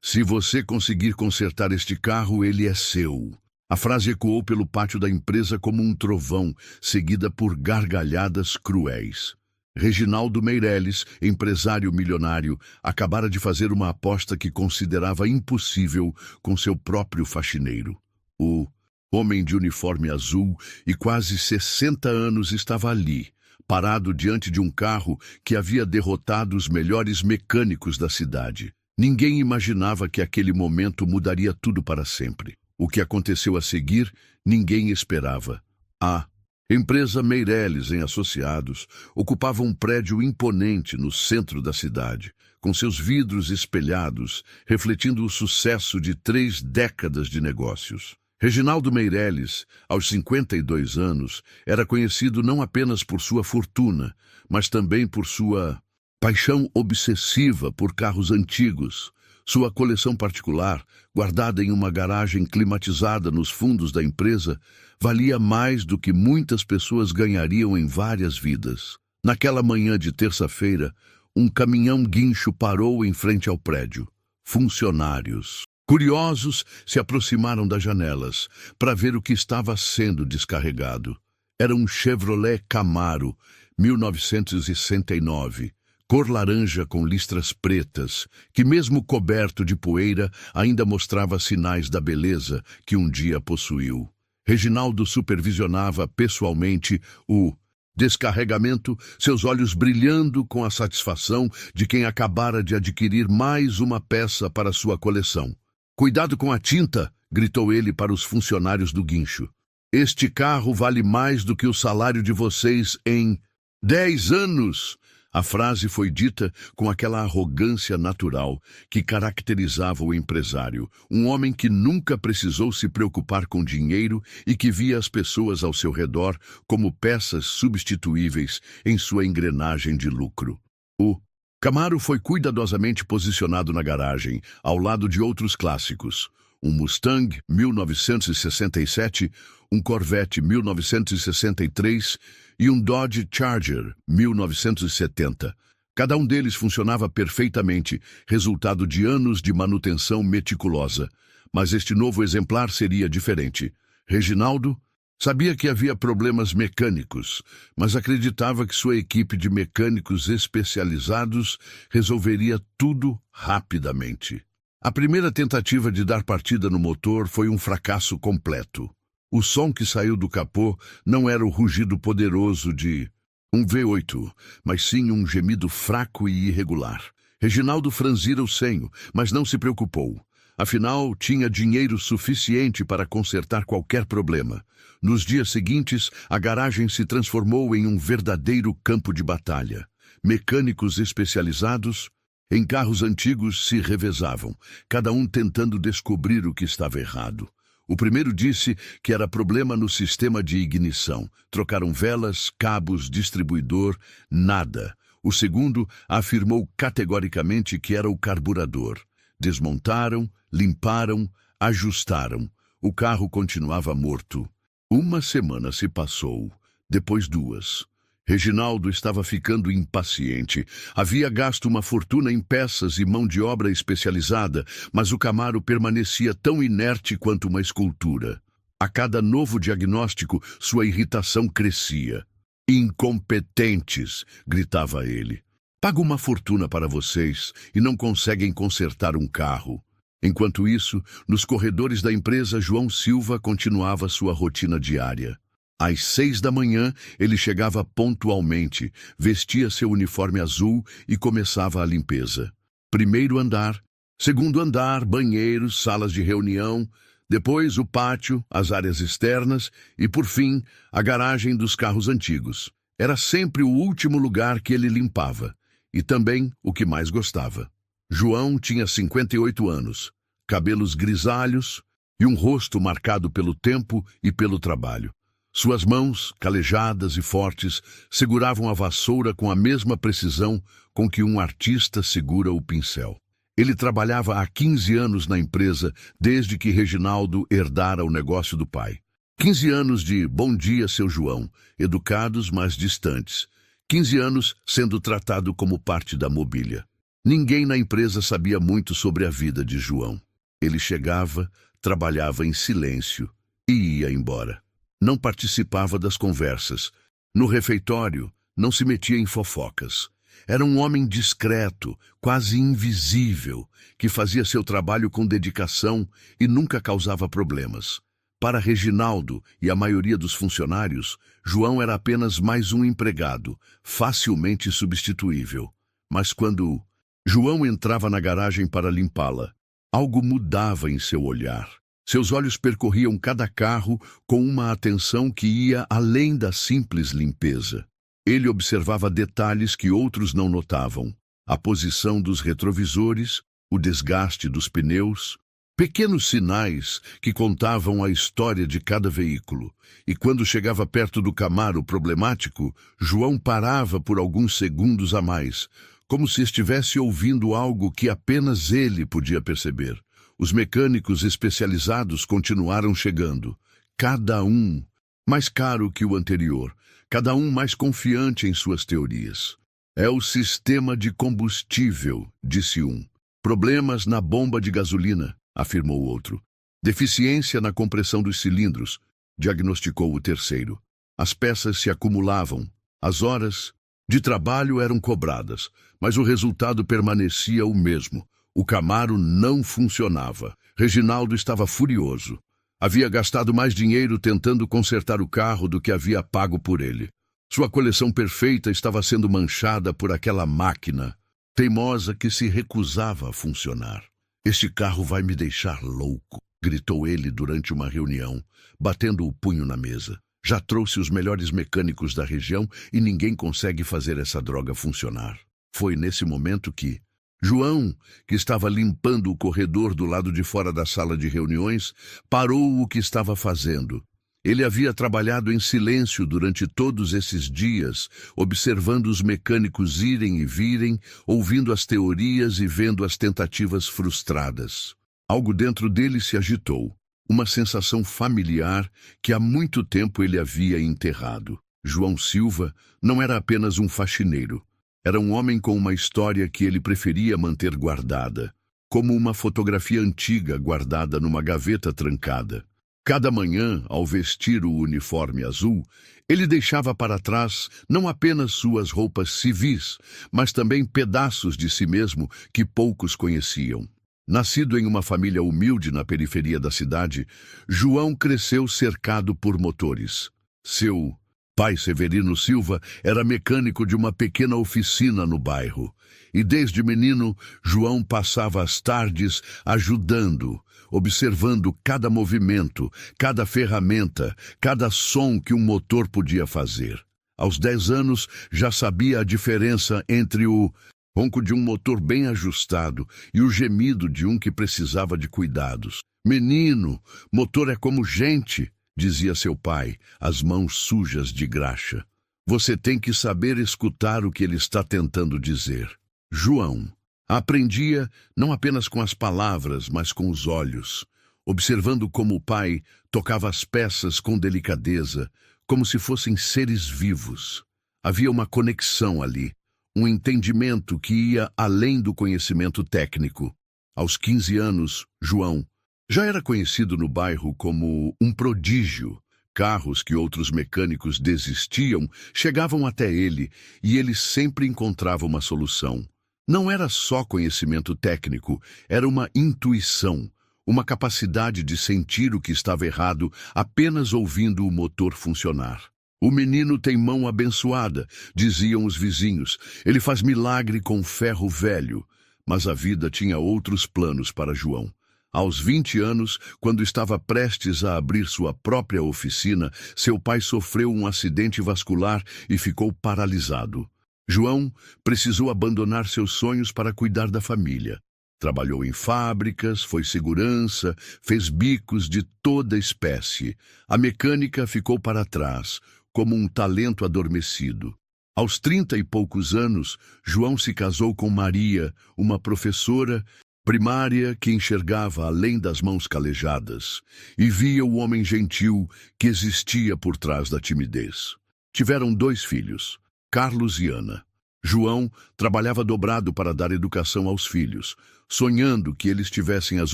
Se você conseguir consertar este carro, ele é seu. A frase ecoou pelo pátio da empresa como um trovão, seguida por gargalhadas cruéis. Reginaldo Meireles, empresário milionário, acabara de fazer uma aposta que considerava impossível com seu próprio faxineiro. O homem de uniforme azul e quase 60 anos estava ali, parado diante de um carro que havia derrotado os melhores mecânicos da cidade. Ninguém imaginava que aquele momento mudaria tudo para sempre. O que aconteceu a seguir, ninguém esperava. A empresa Meireles em Associados ocupava um prédio imponente no centro da cidade, com seus vidros espelhados, refletindo o sucesso de 3 décadas de negócios. Reginaldo Meireles, aos 52 anos, era conhecido não apenas por sua fortuna, mas também por sua paixão obsessiva por carros antigos. Sua coleção particular, guardada em uma garagem climatizada nos fundos da empresa, valia mais do que muitas pessoas ganhariam em várias vidas. Naquela manhã de terça-feira, um caminhão guincho parou em frente ao prédio. Funcionários, curiosos, se aproximaram das janelas para ver o que estava sendo descarregado. Era um Chevrolet Camaro, 1969, cor laranja com listras pretas, que mesmo coberto de poeira ainda mostrava sinais da beleza que um dia possuiu. Reginaldo supervisionava pessoalmente o descarregamento, seus olhos brilhando com a satisfação de quem acabara de adquirir mais uma peça para sua coleção. "Cuidado com a tinta!" gritou ele para os funcionários do guincho. "Este carro vale mais do que o salário de vocês em 10 anos!" A frase foi dita com aquela arrogância natural que caracterizava o empresário, um homem que nunca precisou se preocupar com dinheiro e que via as pessoas ao seu redor como peças substituíveis em sua engrenagem de lucro. O Camaro foi cuidadosamente posicionado na garagem, ao lado de outros clássicos. Um Mustang 1967, um Corvette 1963 e um Dodge Charger 1970. Cada um deles funcionava perfeitamente, resultado de anos de manutenção meticulosa. Mas este novo exemplar seria diferente. Reginaldo sabia que havia problemas mecânicos, mas acreditava que sua equipe de mecânicos especializados resolveria tudo rapidamente. A primeira tentativa de dar partida no motor foi um fracasso completo. O som que saiu do capô não era o rugido poderoso de um V8, mas sim um gemido fraco e irregular. Reginaldo franzira o senho, mas não se preocupou. Afinal, tinha dinheiro suficiente para consertar qualquer problema. Nos dias seguintes, a garagem se transformou em um verdadeiro campo de batalha. Mecânicos especializados em carros antigos se revezavam, cada um tentando descobrir o que estava errado. O primeiro disse que era problema no sistema de ignição. Trocaram velas, cabos, distribuidor, nada. O segundo afirmou categoricamente que era o carburador. Desmontaram, limparam, ajustaram. O carro continuava morto. Uma semana se passou, depois 2. Reginaldo estava ficando impaciente. Havia gasto uma fortuna em peças e mão de obra especializada, mas o Camaro permanecia tão inerte quanto uma escultura. A cada novo diagnóstico, sua irritação crescia. "Incompetentes!" gritava ele. "Pago uma fortuna para vocês e não conseguem consertar um carro." Enquanto isso, nos corredores da empresa, João Silva continuava sua rotina diária. Às 6 da manhã, ele chegava pontualmente, vestia seu uniforme azul e começava a limpeza. Primeiro andar, segundo andar, banheiros, salas de reunião, depois o pátio, as áreas externas e, por fim, a garagem dos carros antigos. Era sempre o último lugar que ele limpava, e também o que mais gostava. João tinha 58 anos, cabelos grisalhos e um rosto marcado pelo tempo e pelo trabalho. Suas mãos, calejadas e fortes, seguravam a vassoura com a mesma precisão com que um artista segura o pincel. Ele trabalhava há 15 anos na empresa, desde que Reginaldo herdara o negócio do pai. 15 anos de "bom dia, seu João", educados, mas distantes. 15 anos sendo tratado como parte da mobília. Ninguém na empresa sabia muito sobre a vida de João. Ele chegava, trabalhava em silêncio e ia embora. Não participava das conversas. No refeitório, não se metia em fofocas. Era um homem discreto, quase invisível, que fazia seu trabalho com dedicação e nunca causava problemas. Para Reginaldo e a maioria dos funcionários, João era apenas mais um empregado, facilmente substituível. Mas quando João entrava na garagem para limpá-la, algo mudava em seu olhar. Seus olhos percorriam cada carro com uma atenção que ia além da simples limpeza. Ele observava detalhes que outros não notavam: a posição dos retrovisores, o desgaste dos pneus, pequenos sinais que contavam a história de cada veículo. E quando chegava perto do Camaro problemático, João parava por alguns segundos a mais, como se estivesse ouvindo algo que apenas ele podia perceber. Os mecânicos especializados continuaram chegando, cada um mais caro que o anterior, cada um mais confiante em suas teorias. É o sistema de combustível, disse um. Problemas na bomba de gasolina, afirmou o outro. Deficiência na compressão dos cilindros, diagnosticou o terceiro. As peças se acumulavam, as horas de trabalho eram cobradas, mas o resultado permanecia o mesmo. O Camaro não funcionava. Reginaldo estava furioso. Havia gastado mais dinheiro tentando consertar o carro do que havia pago por ele. Sua coleção perfeita estava sendo manchada por aquela máquina teimosa que se recusava a funcionar. "Este carro vai me deixar louco", gritou ele durante uma reunião, batendo o punho na mesa. "Já trouxe os melhores mecânicos da região e ninguém consegue fazer essa droga funcionar." Foi nesse momento que João, que estava limpando o corredor do lado de fora da sala de reuniões, parou o que estava fazendo. Ele havia trabalhado em silêncio durante todos esses dias, observando os mecânicos irem e virem, ouvindo as teorias e vendo as tentativas frustradas. Algo dentro dele se agitou, uma sensação familiar que há muito tempo ele havia enterrado. João Silva não era apenas um faxineiro. Era um homem com uma história que ele preferia manter guardada, como uma fotografia antiga guardada numa gaveta trancada. Cada manhã, ao vestir o uniforme azul, ele deixava para trás não apenas suas roupas civis, mas também pedaços de si mesmo que poucos conheciam. Nascido em uma família humilde na periferia da cidade, João cresceu cercado por motores. Seu pai, Severino Silva, era mecânico de uma pequena oficina no bairro. E desde menino, João passava as tardes ajudando, observando cada movimento, cada ferramenta, cada som que um motor podia fazer. Aos 10 anos, já sabia a diferença entre o ronco de um motor bem ajustado e o gemido de um que precisava de cuidados. "Menino, motor é como gente", dizia seu pai, as mãos sujas de graxa. "Você tem que saber escutar o que ele está tentando dizer." João aprendia não apenas com as palavras, mas com os olhos, observando como o pai tocava as peças com delicadeza, como se fossem seres vivos. Havia uma conexão ali, um entendimento que ia além do conhecimento técnico. Aos 15 anos, João já era conhecido no bairro como um prodígio. Carros que outros mecânicos desistiam chegavam até ele e ele sempre encontrava uma solução. Não era só conhecimento técnico, era uma intuição, uma capacidade de sentir o que estava errado apenas ouvindo o motor funcionar. "O menino tem mão abençoada", diziam os vizinhos. "Ele faz milagre com ferro velho." Mas a vida tinha outros planos para João. Aos 20 anos, quando estava prestes a abrir sua própria oficina, seu pai sofreu um acidente vascular e ficou paralisado. João precisou abandonar seus sonhos para cuidar da família. Trabalhou em fábricas, foi segurança, fez bicos de toda espécie. A mecânica ficou para trás, como um talento adormecido. Aos 30 e poucos anos, João se casou com Maria, uma professora primária que enxergava além das mãos calejadas e via o homem gentil que existia por trás da timidez. Tiveram 2 filhos, Carlos e Ana. João trabalhava dobrado para dar educação aos filhos, sonhando que eles tivessem as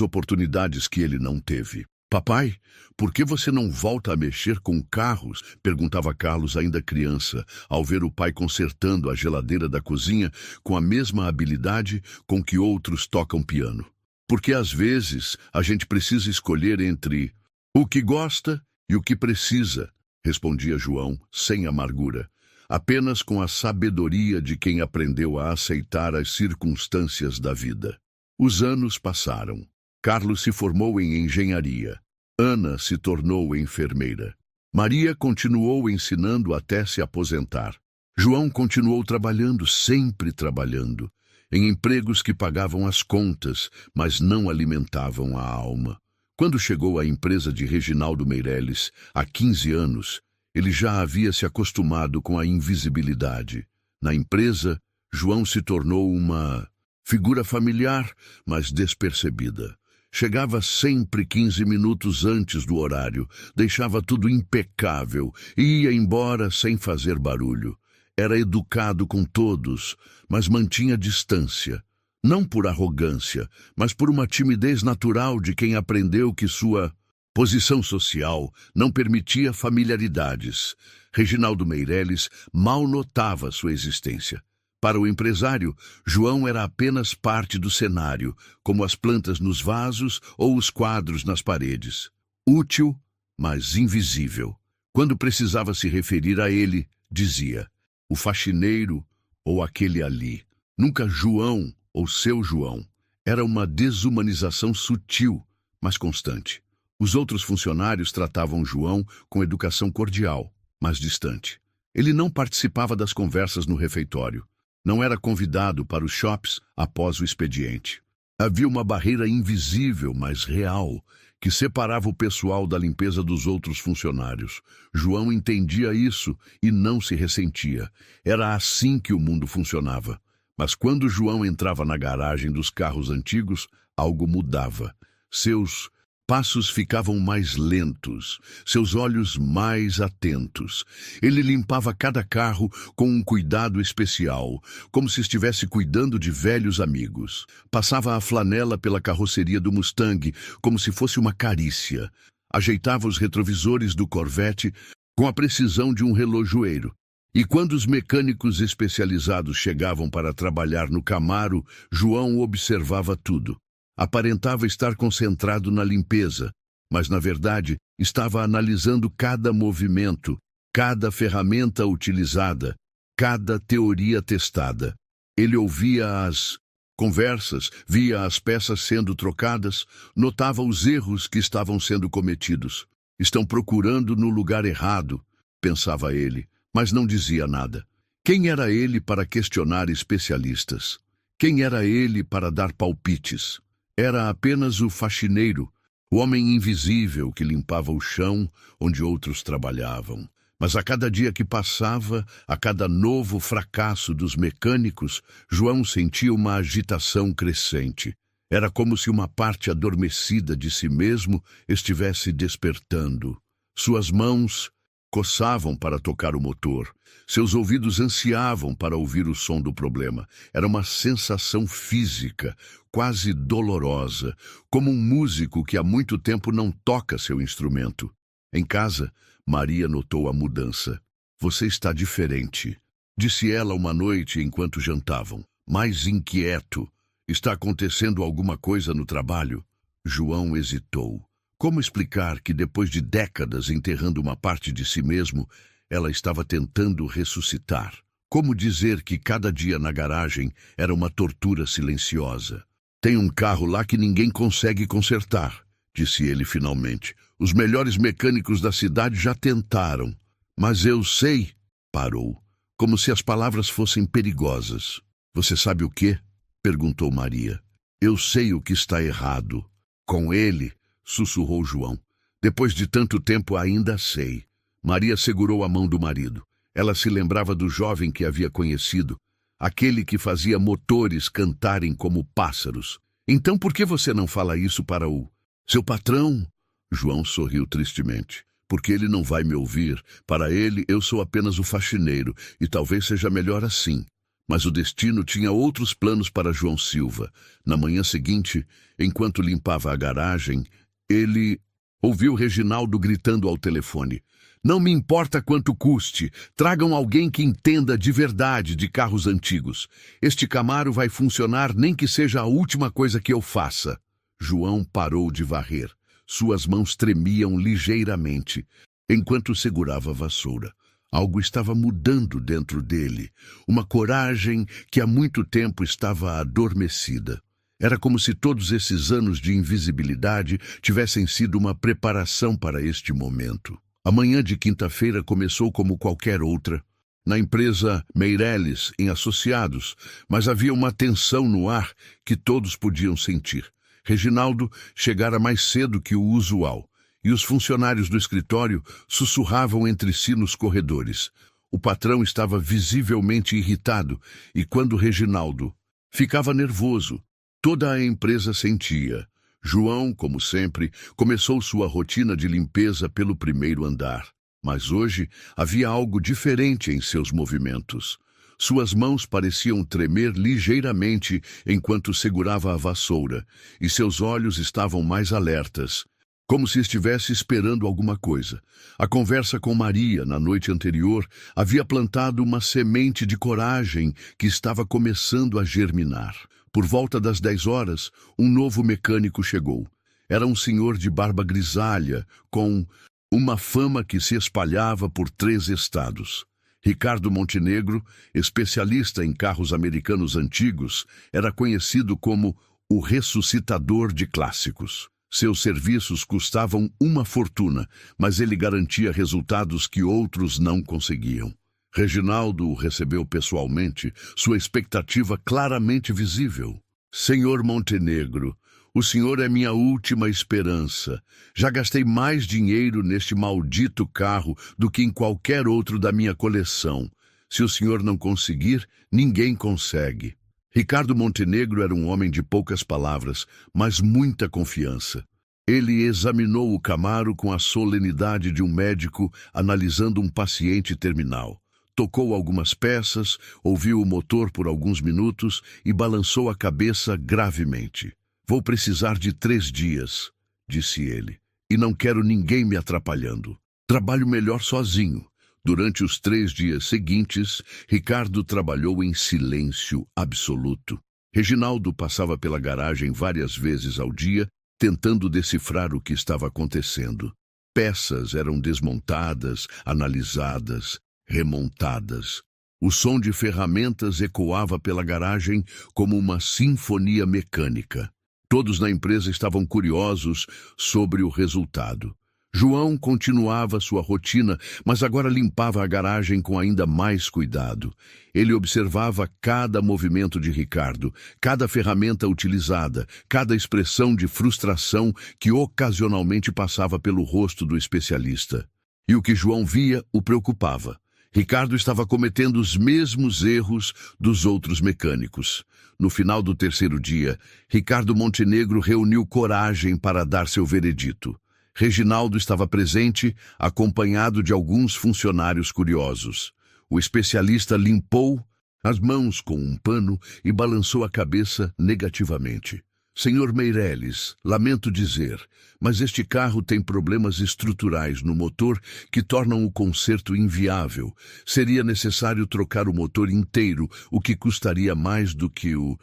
oportunidades que ele não teve. Papai, por que você não volta a mexer com carros? Perguntava Carlos, ainda criança, ao ver o pai consertando a geladeira da cozinha com a mesma habilidade com que outros tocam piano. Porque às vezes a gente precisa escolher entre o que gosta e o que precisa, respondia João, sem amargura, apenas com a sabedoria de quem aprendeu a aceitar as circunstâncias da vida. Os anos passaram. Carlos se formou em engenharia. Ana se tornou enfermeira. Maria continuou ensinando até se aposentar. João continuou trabalhando, sempre trabalhando, em empregos que pagavam as contas, mas não alimentavam a alma. Quando chegou à empresa de Reginaldo Meireles, há 15 anos, ele já havia se acostumado com a invisibilidade. Na empresa, João se tornou uma figura familiar, mas despercebida. Chegava sempre 15 minutos antes do horário, deixava tudo impecável e ia embora sem fazer barulho. Era educado com todos, mas mantinha distância. Não por arrogância, mas por uma timidez natural de quem aprendeu que sua posição social não permitia familiaridades. Reginaldo Meireles mal notava sua existência. Para o empresário, João era apenas parte do cenário, como as plantas nos vasos ou os quadros nas paredes. Útil, mas invisível. Quando precisava se referir a ele, dizia, o faxineiro ou aquele ali. Nunca João ou seu João. Era uma desumanização sutil, mas constante. Os outros funcionários tratavam João com educação cordial, mas distante. Ele não participava das conversas no refeitório. Não era convidado para os shops após o expediente. Havia uma barreira invisível, mas real, que separava o pessoal da limpeza dos outros funcionários. João entendia isso e não se ressentia. Era assim que o mundo funcionava. Mas quando João entrava na garagem dos carros antigos, algo mudava. Seus passos ficavam mais lentos, seus olhos mais atentos. Ele limpava cada carro com um cuidado especial, como se estivesse cuidando de velhos amigos. Passava a flanela pela carroceria do Mustang, como se fosse uma carícia. Ajeitava os retrovisores do Corvette com a precisão de um relojoeiro. E quando os mecânicos especializados chegavam para trabalhar no Camaro, João observava tudo. Aparentava estar concentrado na limpeza, mas, na verdade, estava analisando cada movimento, cada ferramenta utilizada, cada teoria testada. Ele ouvia as conversas, via as peças sendo trocadas, notava os erros que estavam sendo cometidos. Estão procurando no lugar errado, pensava ele, mas não dizia nada. Quem era ele para questionar especialistas? Quem era ele para dar palpites? Era apenas o faxineiro, o homem invisível que limpava o chão onde outros trabalhavam. Mas a cada dia que passava, a cada novo fracasso dos mecânicos, João sentia uma agitação crescente. Era como se uma parte adormecida de si mesmo estivesse despertando. Suas mãos coçavam para tocar o motor. Seus ouvidos ansiavam para ouvir o som do problema. Era uma sensação física, quase dolorosa, como um músico que há muito tempo não toca seu instrumento. Em casa, Maria notou a mudança. Você está diferente, disse ela uma noite enquanto jantavam. Mais inquieto. Está acontecendo alguma coisa no trabalho? João hesitou. Como explicar que depois de décadas enterrando uma parte de si mesmo, ela estava tentando ressuscitar? Como dizer que cada dia na garagem era uma tortura silenciosa? Tem um carro lá que ninguém consegue consertar, disse ele finalmente. Os melhores mecânicos da cidade já tentaram. Mas eu sei, parou, como se as palavras fossem perigosas. Você sabe o quê? Perguntou Maria. Eu sei o que está errado. Com ele, sussurrou João. Depois de tanto tempo ainda sei. Maria segurou a mão do marido. Ela se lembrava do jovem que havia conhecido, aquele que fazia motores cantarem como pássaros. Então por que você não fala isso para o seu patrão? João sorriu tristemente. Porque ele não vai me ouvir. Para ele, eu sou apenas o faxineiro, e talvez seja melhor assim. Mas o destino tinha outros planos para João Silva. Na manhã seguinte, enquanto limpava a garagem, ele ouviu Reginaldo gritando ao telefone: "Não me importa quanto custe, tragam alguém que entenda de verdade de carros antigos. Este Camaro vai funcionar nem que seja a última coisa que eu faça." João parou de varrer. Suas mãos tremiam ligeiramente, enquanto segurava a vassoura. Algo estava mudando dentro dele, uma coragem que há muito tempo estava adormecida. Era como se todos esses anos de invisibilidade tivessem sido uma preparação para este momento. A manhã de quinta-feira começou como qualquer outra, na empresa Meirelles, em Associados, mas havia uma tensão no ar que todos podiam sentir. Reginaldo chegara mais cedo que o usual, e os funcionários do escritório sussurravam entre si nos corredores. O patrão estava visivelmente irritado, e quando Reginaldo ficava nervoso, toda a empresa sentia. João, como sempre, começou sua rotina de limpeza pelo primeiro andar. Mas hoje havia algo diferente em seus movimentos. Suas mãos pareciam tremer ligeiramente enquanto segurava a vassoura, e seus olhos estavam mais alertas, como se estivesse esperando alguma coisa. A conversa com Maria, na noite anterior, havia plantado uma semente de coragem que estava começando a germinar. Por volta das 10 horas, um novo mecânico chegou. Era um senhor de barba grisalha, com uma fama que se espalhava por 3 estados. Ricardo Montenegro, especialista em carros americanos antigos, era conhecido como o ressuscitador de clássicos. Seus serviços custavam uma fortuna, mas ele garantia resultados que outros não conseguiam. Reginaldo o recebeu pessoalmente, sua expectativa claramente visível. "Senhor Montenegro, o senhor é minha última esperança. Já gastei mais dinheiro neste maldito carro do que em qualquer outro da minha coleção. Se o senhor não conseguir, ninguém consegue." Ricardo Montenegro era um homem de poucas palavras, mas muita confiança. Ele examinou o Camaro com a solenidade de um médico analisando um paciente terminal. Tocou algumas peças, ouviu o motor por alguns minutos e balançou a cabeça gravemente. "Vou precisar de 3 dias", disse ele, "e não quero ninguém me atrapalhando. Trabalho melhor sozinho." Durante os 3 dias seguintes, Ricardo trabalhou em silêncio absoluto. Reginaldo passava pela garagem várias vezes ao dia, tentando decifrar o que estava acontecendo. Peças eram desmontadas, analisadas, remontadas. O som de ferramentas ecoava pela garagem como uma sinfonia mecânica. Todos na empresa estavam curiosos sobre o resultado. João continuava sua rotina, mas agora limpava a garagem com ainda mais cuidado. Ele observava cada movimento de Ricardo, cada ferramenta utilizada, cada expressão de frustração que ocasionalmente passava pelo rosto do especialista. E o que João via o preocupava. Ricardo estava cometendo os mesmos erros dos outros mecânicos. No final do 3º dia, Ricardo Montenegro reuniu coragem para dar seu veredito. Reginaldo estava presente, acompanhado de alguns funcionários curiosos. O especialista limpou as mãos com um pano e balançou a cabeça negativamente. "Senhor Meirelles, lamento dizer, mas este carro tem problemas estruturais no motor que tornam o conserto inviável. Seria necessário trocar o motor inteiro, o que custaria mais do que o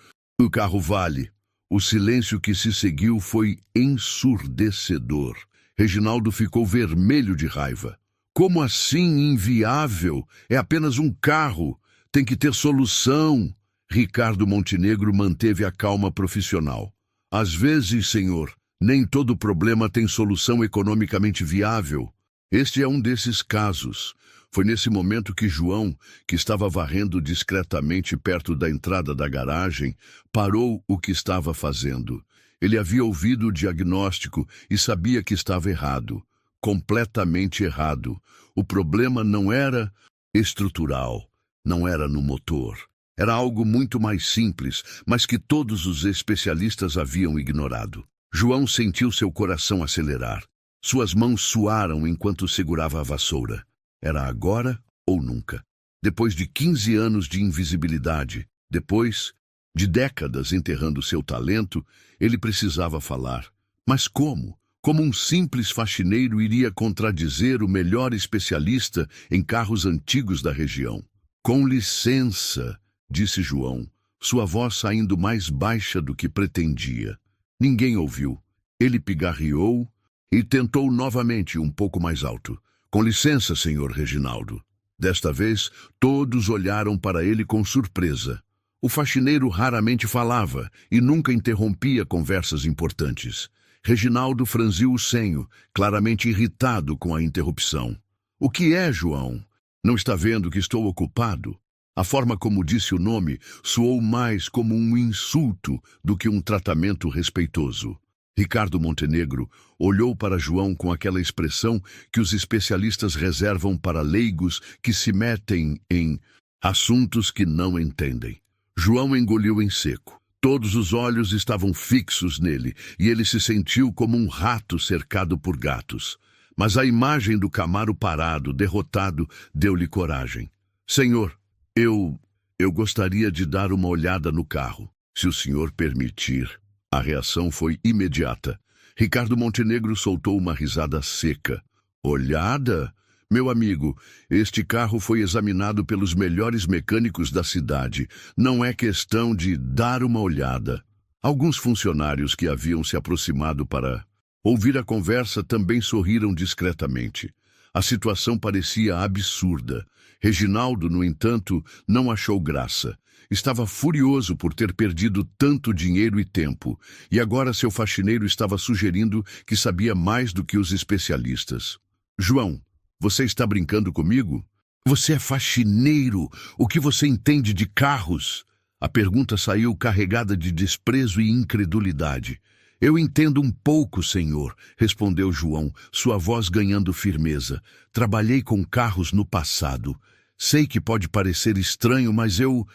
carro vale." O silêncio que se seguiu foi ensurdecedor. Reginaldo ficou vermelho de raiva. "Como assim inviável? É apenas um carro. Tem que ter solução." Ricardo Montenegro manteve a calma profissional. "Às vezes, senhor, nem todo problema tem solução economicamente viável. Este é um desses casos." Foi nesse momento que João, que estava varrendo discretamente perto da entrada da garagem, parou o que estava fazendo. Ele havia ouvido o diagnóstico e sabia que estava errado, completamente errado. O problema não era estrutural, não era no motor. Era algo muito mais simples, mas que todos os especialistas haviam ignorado. João sentiu seu coração acelerar. Suas mãos suaram enquanto segurava a vassoura. Era agora ou nunca. depois de 15 anos de invisibilidade, depois de décadas enterrando seu talento, ele precisava falar. Mas como? Como um simples faxineiro iria contradizer o melhor especialista em carros antigos da região? Com licença, disse João, sua voz saindo mais baixa do que pretendia. Ninguém ouviu. Ele pigarreou e tentou novamente um pouco mais alto. Com licença, senhor Reginaldo. Desta vez, todos olharam para ele com surpresa. O faxineiro raramente falava e nunca interrompia conversas importantes. Reginaldo franziu o senho, claramente irritado com a interrupção. O que é, João? Não está vendo que estou ocupado? A forma como disse o nome soou mais como um insulto do que um tratamento respeitoso. Ricardo Montenegro olhou para João com aquela expressão que os especialistas reservam para leigos que se metem em assuntos que não entendem. João engoliu em seco. Todos os olhos estavam fixos nele e ele se sentiu como um rato cercado por gatos. Mas a imagem do Camaro parado, derrotado, deu-lhe coragem. Senhor, eu gostaria de dar uma olhada no carro, se o senhor permitir. A reação foi imediata. Ricardo Montenegro soltou uma risada seca. Olhada? Meu amigo, este carro foi examinado pelos melhores mecânicos da cidade. Não é questão de dar uma olhada. Alguns funcionários que haviam se aproximado para ouvir a conversa também sorriram discretamente. A situação parecia absurda. Reginaldo, no entanto, não achou graça. Estava furioso por ter perdido tanto dinheiro e tempo, e agora seu faxineiro estava sugerindo que sabia mais do que os especialistas. João, você está brincando comigo? Você é faxineiro. O que você entende de carros? A pergunta saiu carregada de desprezo e incredulidade. Eu entendo um pouco, senhor, respondeu João, sua voz ganhando firmeza. Trabalhei com carros no passado. Sei que pode parecer estranho, mas eu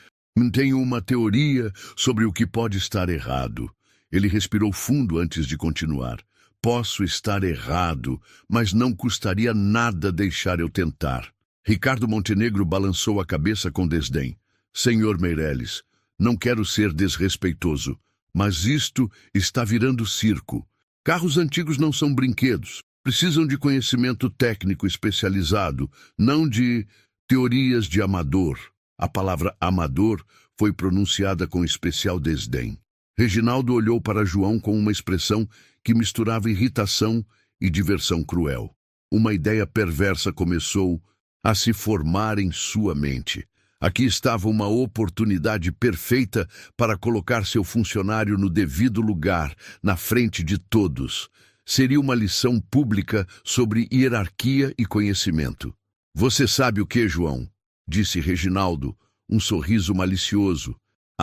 tenho uma teoria sobre o que pode estar errado. Ele respirou fundo antes de continuar. Posso estar errado, mas não custaria nada deixar eu tentar. Ricardo Montenegro balançou a cabeça com desdém. Senhor Meireles, não quero ser desrespeitoso, mas isto está virando circo. Carros antigos não são brinquedos. Precisam de conhecimento técnico especializado, não de teorias de amador. A palavra amador foi pronunciada com especial desdém. Reginaldo olhou para João com uma expressão que misturava irritação e diversão cruel. Uma ideia perversa começou a se formar em sua mente. Aqui estava uma oportunidade perfeita para colocar seu funcionário no devido lugar, na frente de todos. Seria uma lição pública sobre hierarquia e conhecimento. Você sabe o que, João? Disse Reginaldo, um sorriso malicioso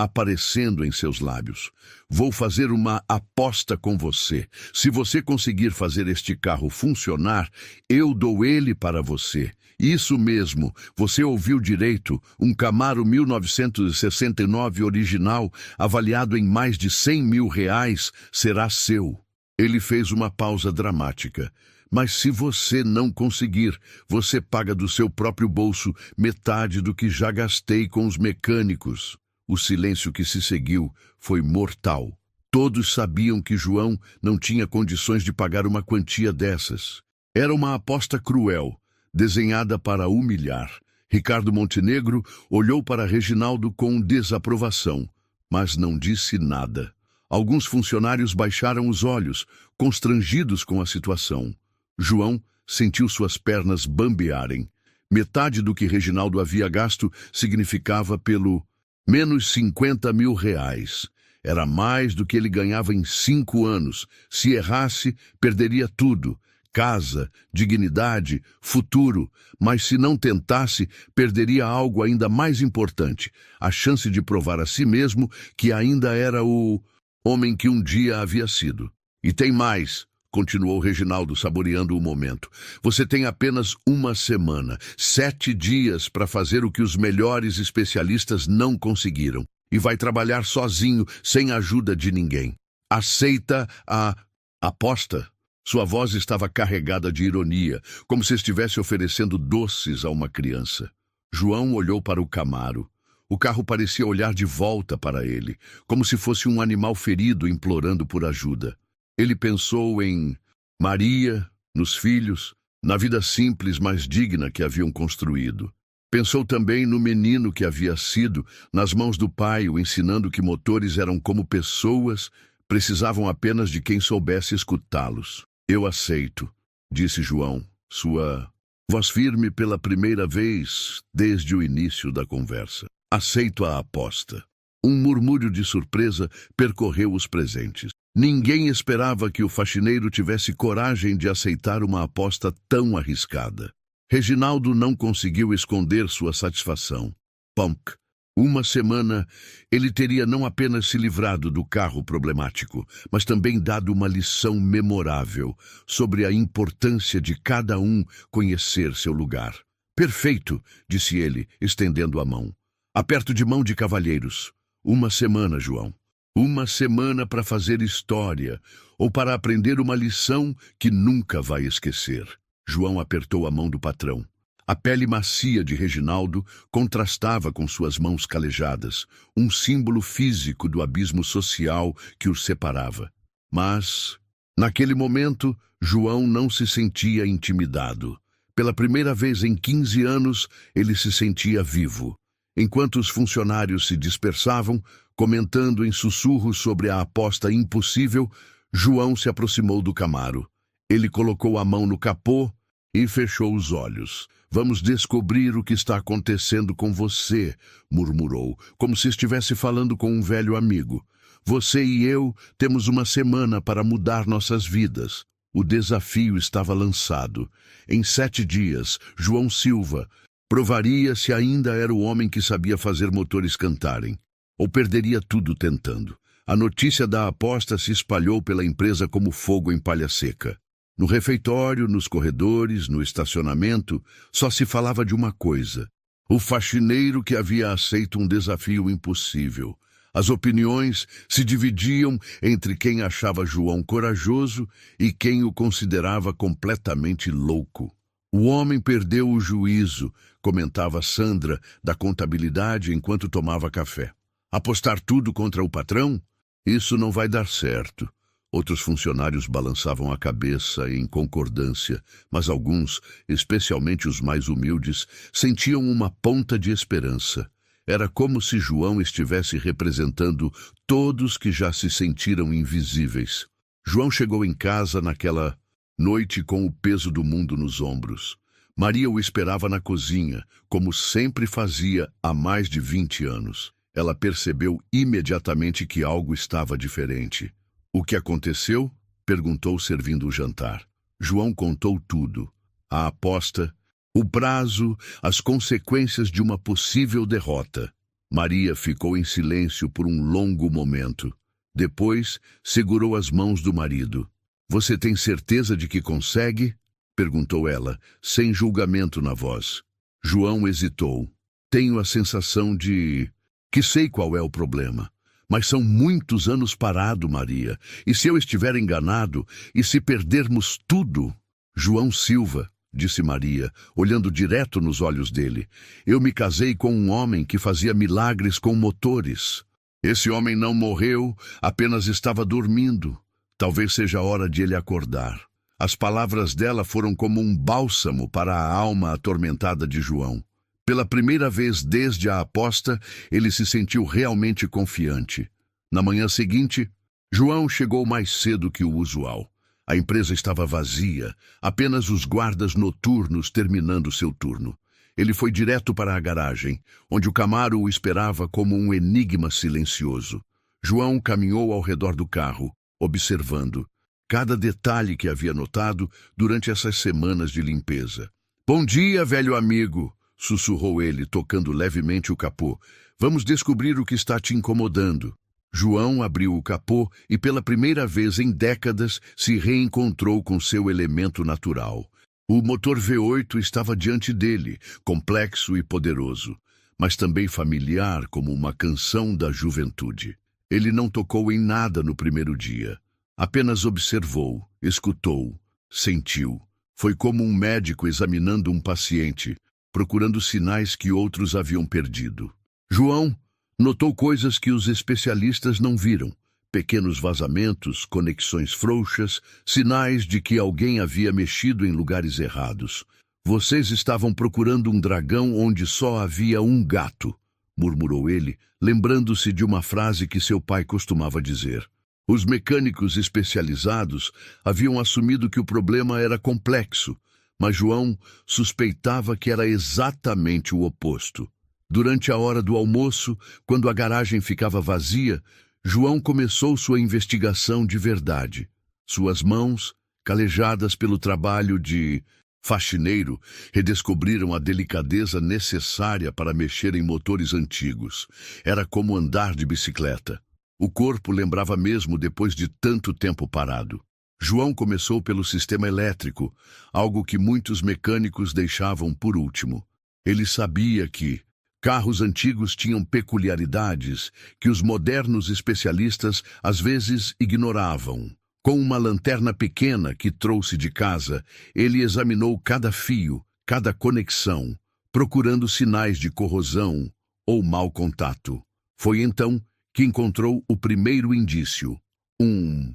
aparecendo em seus lábios. Vou fazer uma aposta com você. Se você conseguir fazer este carro funcionar, eu dou ele para você. Isso mesmo, você ouviu direito, um Camaro 1969 original, avaliado em mais de R$ 100.000, será seu. Ele fez uma pausa dramática. Mas se você não conseguir, você paga do seu próprio bolso metade do que já gastei com os mecânicos. O silêncio que se seguiu foi mortal. Todos sabiam que João não tinha condições de pagar uma quantia dessas. Era uma aposta cruel, desenhada para humilhar. Ricardo Montenegro olhou para Reginaldo com desaprovação, mas não disse nada. Alguns funcionários baixaram os olhos, constrangidos com a situação. João sentiu suas pernas bambearem. Metade do que Reginaldo havia gasto significava pelo menos R$ 50.000. Era mais do que ele ganhava em 5 anos. Se errasse, perderia tudo. Casa, dignidade, futuro. Mas se não tentasse, perderia algo ainda mais importante. A chance de provar a si mesmo que ainda era o homem que um dia havia sido. E tem mais, continuou Reginaldo, saboreando o momento. Você tem apenas uma semana, 7 dias para fazer o que os melhores especialistas não conseguiram. E vai trabalhar sozinho, sem ajuda de ninguém. Aceita a aposta? Sua voz estava carregada de ironia, como se estivesse oferecendo doces a uma criança. João olhou para o Camaro. O carro parecia olhar de volta para ele, como se fosse um animal ferido implorando por ajuda. Ele pensou em Maria, nos filhos, na vida simples, mas digna que haviam construído. Pensou também no menino que havia sido, nas mãos do pai, o ensinando que motores eram como pessoas, precisavam apenas de quem soubesse escutá-los. Eu aceito, disse João, sua voz firme pela primeira vez desde o início da conversa. Aceito a aposta. Um murmúrio de surpresa percorreu os presentes. Ninguém esperava que o faxineiro tivesse coragem de aceitar uma aposta tão arriscada. Reginaldo não conseguiu esconder sua satisfação. Punk. Uma semana, ele teria não apenas se livrado do carro problemático, mas também dado uma lição memorável sobre a importância de cada um conhecer seu lugar. Perfeito, disse ele, estendendo a mão. Aperto de mão de cavalheiros. Uma semana, João. Uma semana para fazer história, ou para aprender uma lição que nunca vai esquecer. João apertou a mão do patrão. A pele macia de Reginaldo contrastava com suas mãos calejadas, um símbolo físico do abismo social que os separava. Mas, naquele momento, João não se sentia intimidado. Pela primeira vez em 15 anos, ele se sentia vivo. Enquanto os funcionários se dispersavam, comentando em sussurros sobre a aposta impossível, João se aproximou do Camaro. Ele colocou a mão no capô e fechou os olhos. Vamos descobrir o que está acontecendo com você, murmurou, como se estivesse falando com um velho amigo. Você e eu temos uma semana para mudar nossas vidas. O desafio estava lançado. Em 7 dias, João Silva provaria se ainda era o homem que sabia fazer motores cantarem, ou perderia tudo tentando. A notícia da aposta se espalhou pela empresa como fogo em palha seca. No refeitório, nos corredores, no estacionamento, só se falava de uma coisa: o faxineiro que havia aceito um desafio impossível. As opiniões se dividiam entre quem achava João corajoso e quem o considerava completamente louco. O homem perdeu o juízo, comentava Sandra, da contabilidade, enquanto tomava café. Apostar tudo contra o patrão? Isso não vai dar certo. Outros funcionários balançavam a cabeça em concordância, mas alguns, especialmente os mais humildes, sentiam uma ponta de esperança. Era como se João estivesse representando todos que já se sentiram invisíveis. João chegou em casa naquela noite com o peso do mundo nos ombros. Maria o esperava na cozinha, como sempre fazia há mais de 20 anos. Ela percebeu imediatamente que algo estava diferente. O que aconteceu? Perguntou, servindo o jantar. João contou tudo. A aposta, o prazo, as consequências de uma possível derrota. Maria ficou em silêncio por um longo momento. Depois, segurou as mãos do marido. Você tem certeza de que consegue? Perguntou ela, sem julgamento na voz. João hesitou. Tenho a sensação de que sei qual é o problema. Mas são muitos anos parado, Maria. E se eu estiver enganado? E se perdermos tudo? João Silva, disse Maria, olhando direto nos olhos dele. Eu me casei com um homem que fazia milagres com motores. Esse homem não morreu, apenas estava dormindo. Talvez seja a hora de ele acordar. As palavras dela foram como um bálsamo para a alma atormentada de João. Pela primeira vez desde a aposta, ele se sentiu realmente confiante. Na manhã seguinte, João chegou mais cedo que o usual. A empresa estava vazia, apenas os guardas noturnos terminando seu turno. Ele foi direto para a garagem, onde o Camaro o esperava como um enigma silencioso. João caminhou ao redor do carro, observando cada detalhe que havia notado durante essas semanas de limpeza. Bom dia, velho amigo, sussurrou ele, tocando levemente o capô. Vamos descobrir o que está te incomodando. João abriu o capô e pela primeira vez em décadas se reencontrou com seu elemento natural. O motor V8 estava diante dele, complexo e poderoso, mas também familiar como uma canção da juventude. Ele não tocou em nada no primeiro dia. Apenas observou, escutou, sentiu. Foi como um médico examinando um paciente. procurando sinais que outros haviam perdido. João notou coisas que os especialistas não viram: pequenos vazamentos, conexões frouxas, sinais de que alguém havia mexido em lugares errados. Vocês estavam procurando um dragão onde só havia um gato, murmurou ele, lembrando-se de uma frase que seu pai costumava dizer. Os mecânicos especializados haviam assumido que o problema era complexo, mas João suspeitava que era exatamente o oposto. Durante a hora do almoço, quando a garagem ficava vazia, João começou sua investigação de verdade. Suas mãos, calejadas pelo trabalho de faxineiro, redescobriram a delicadeza necessária para mexer em motores antigos. Era como andar de bicicleta. O corpo lembrava mesmo depois de tanto tempo parado. João começou pelo sistema elétrico, algo que muitos mecânicos deixavam por último. Ele sabia que carros antigos tinham peculiaridades que os modernos especialistas às vezes ignoravam. Com uma lanterna pequena que trouxe de casa, ele examinou cada fio, cada conexão, procurando sinais de corrosão ou mau contato. Foi então que encontrou o primeiro indício. Um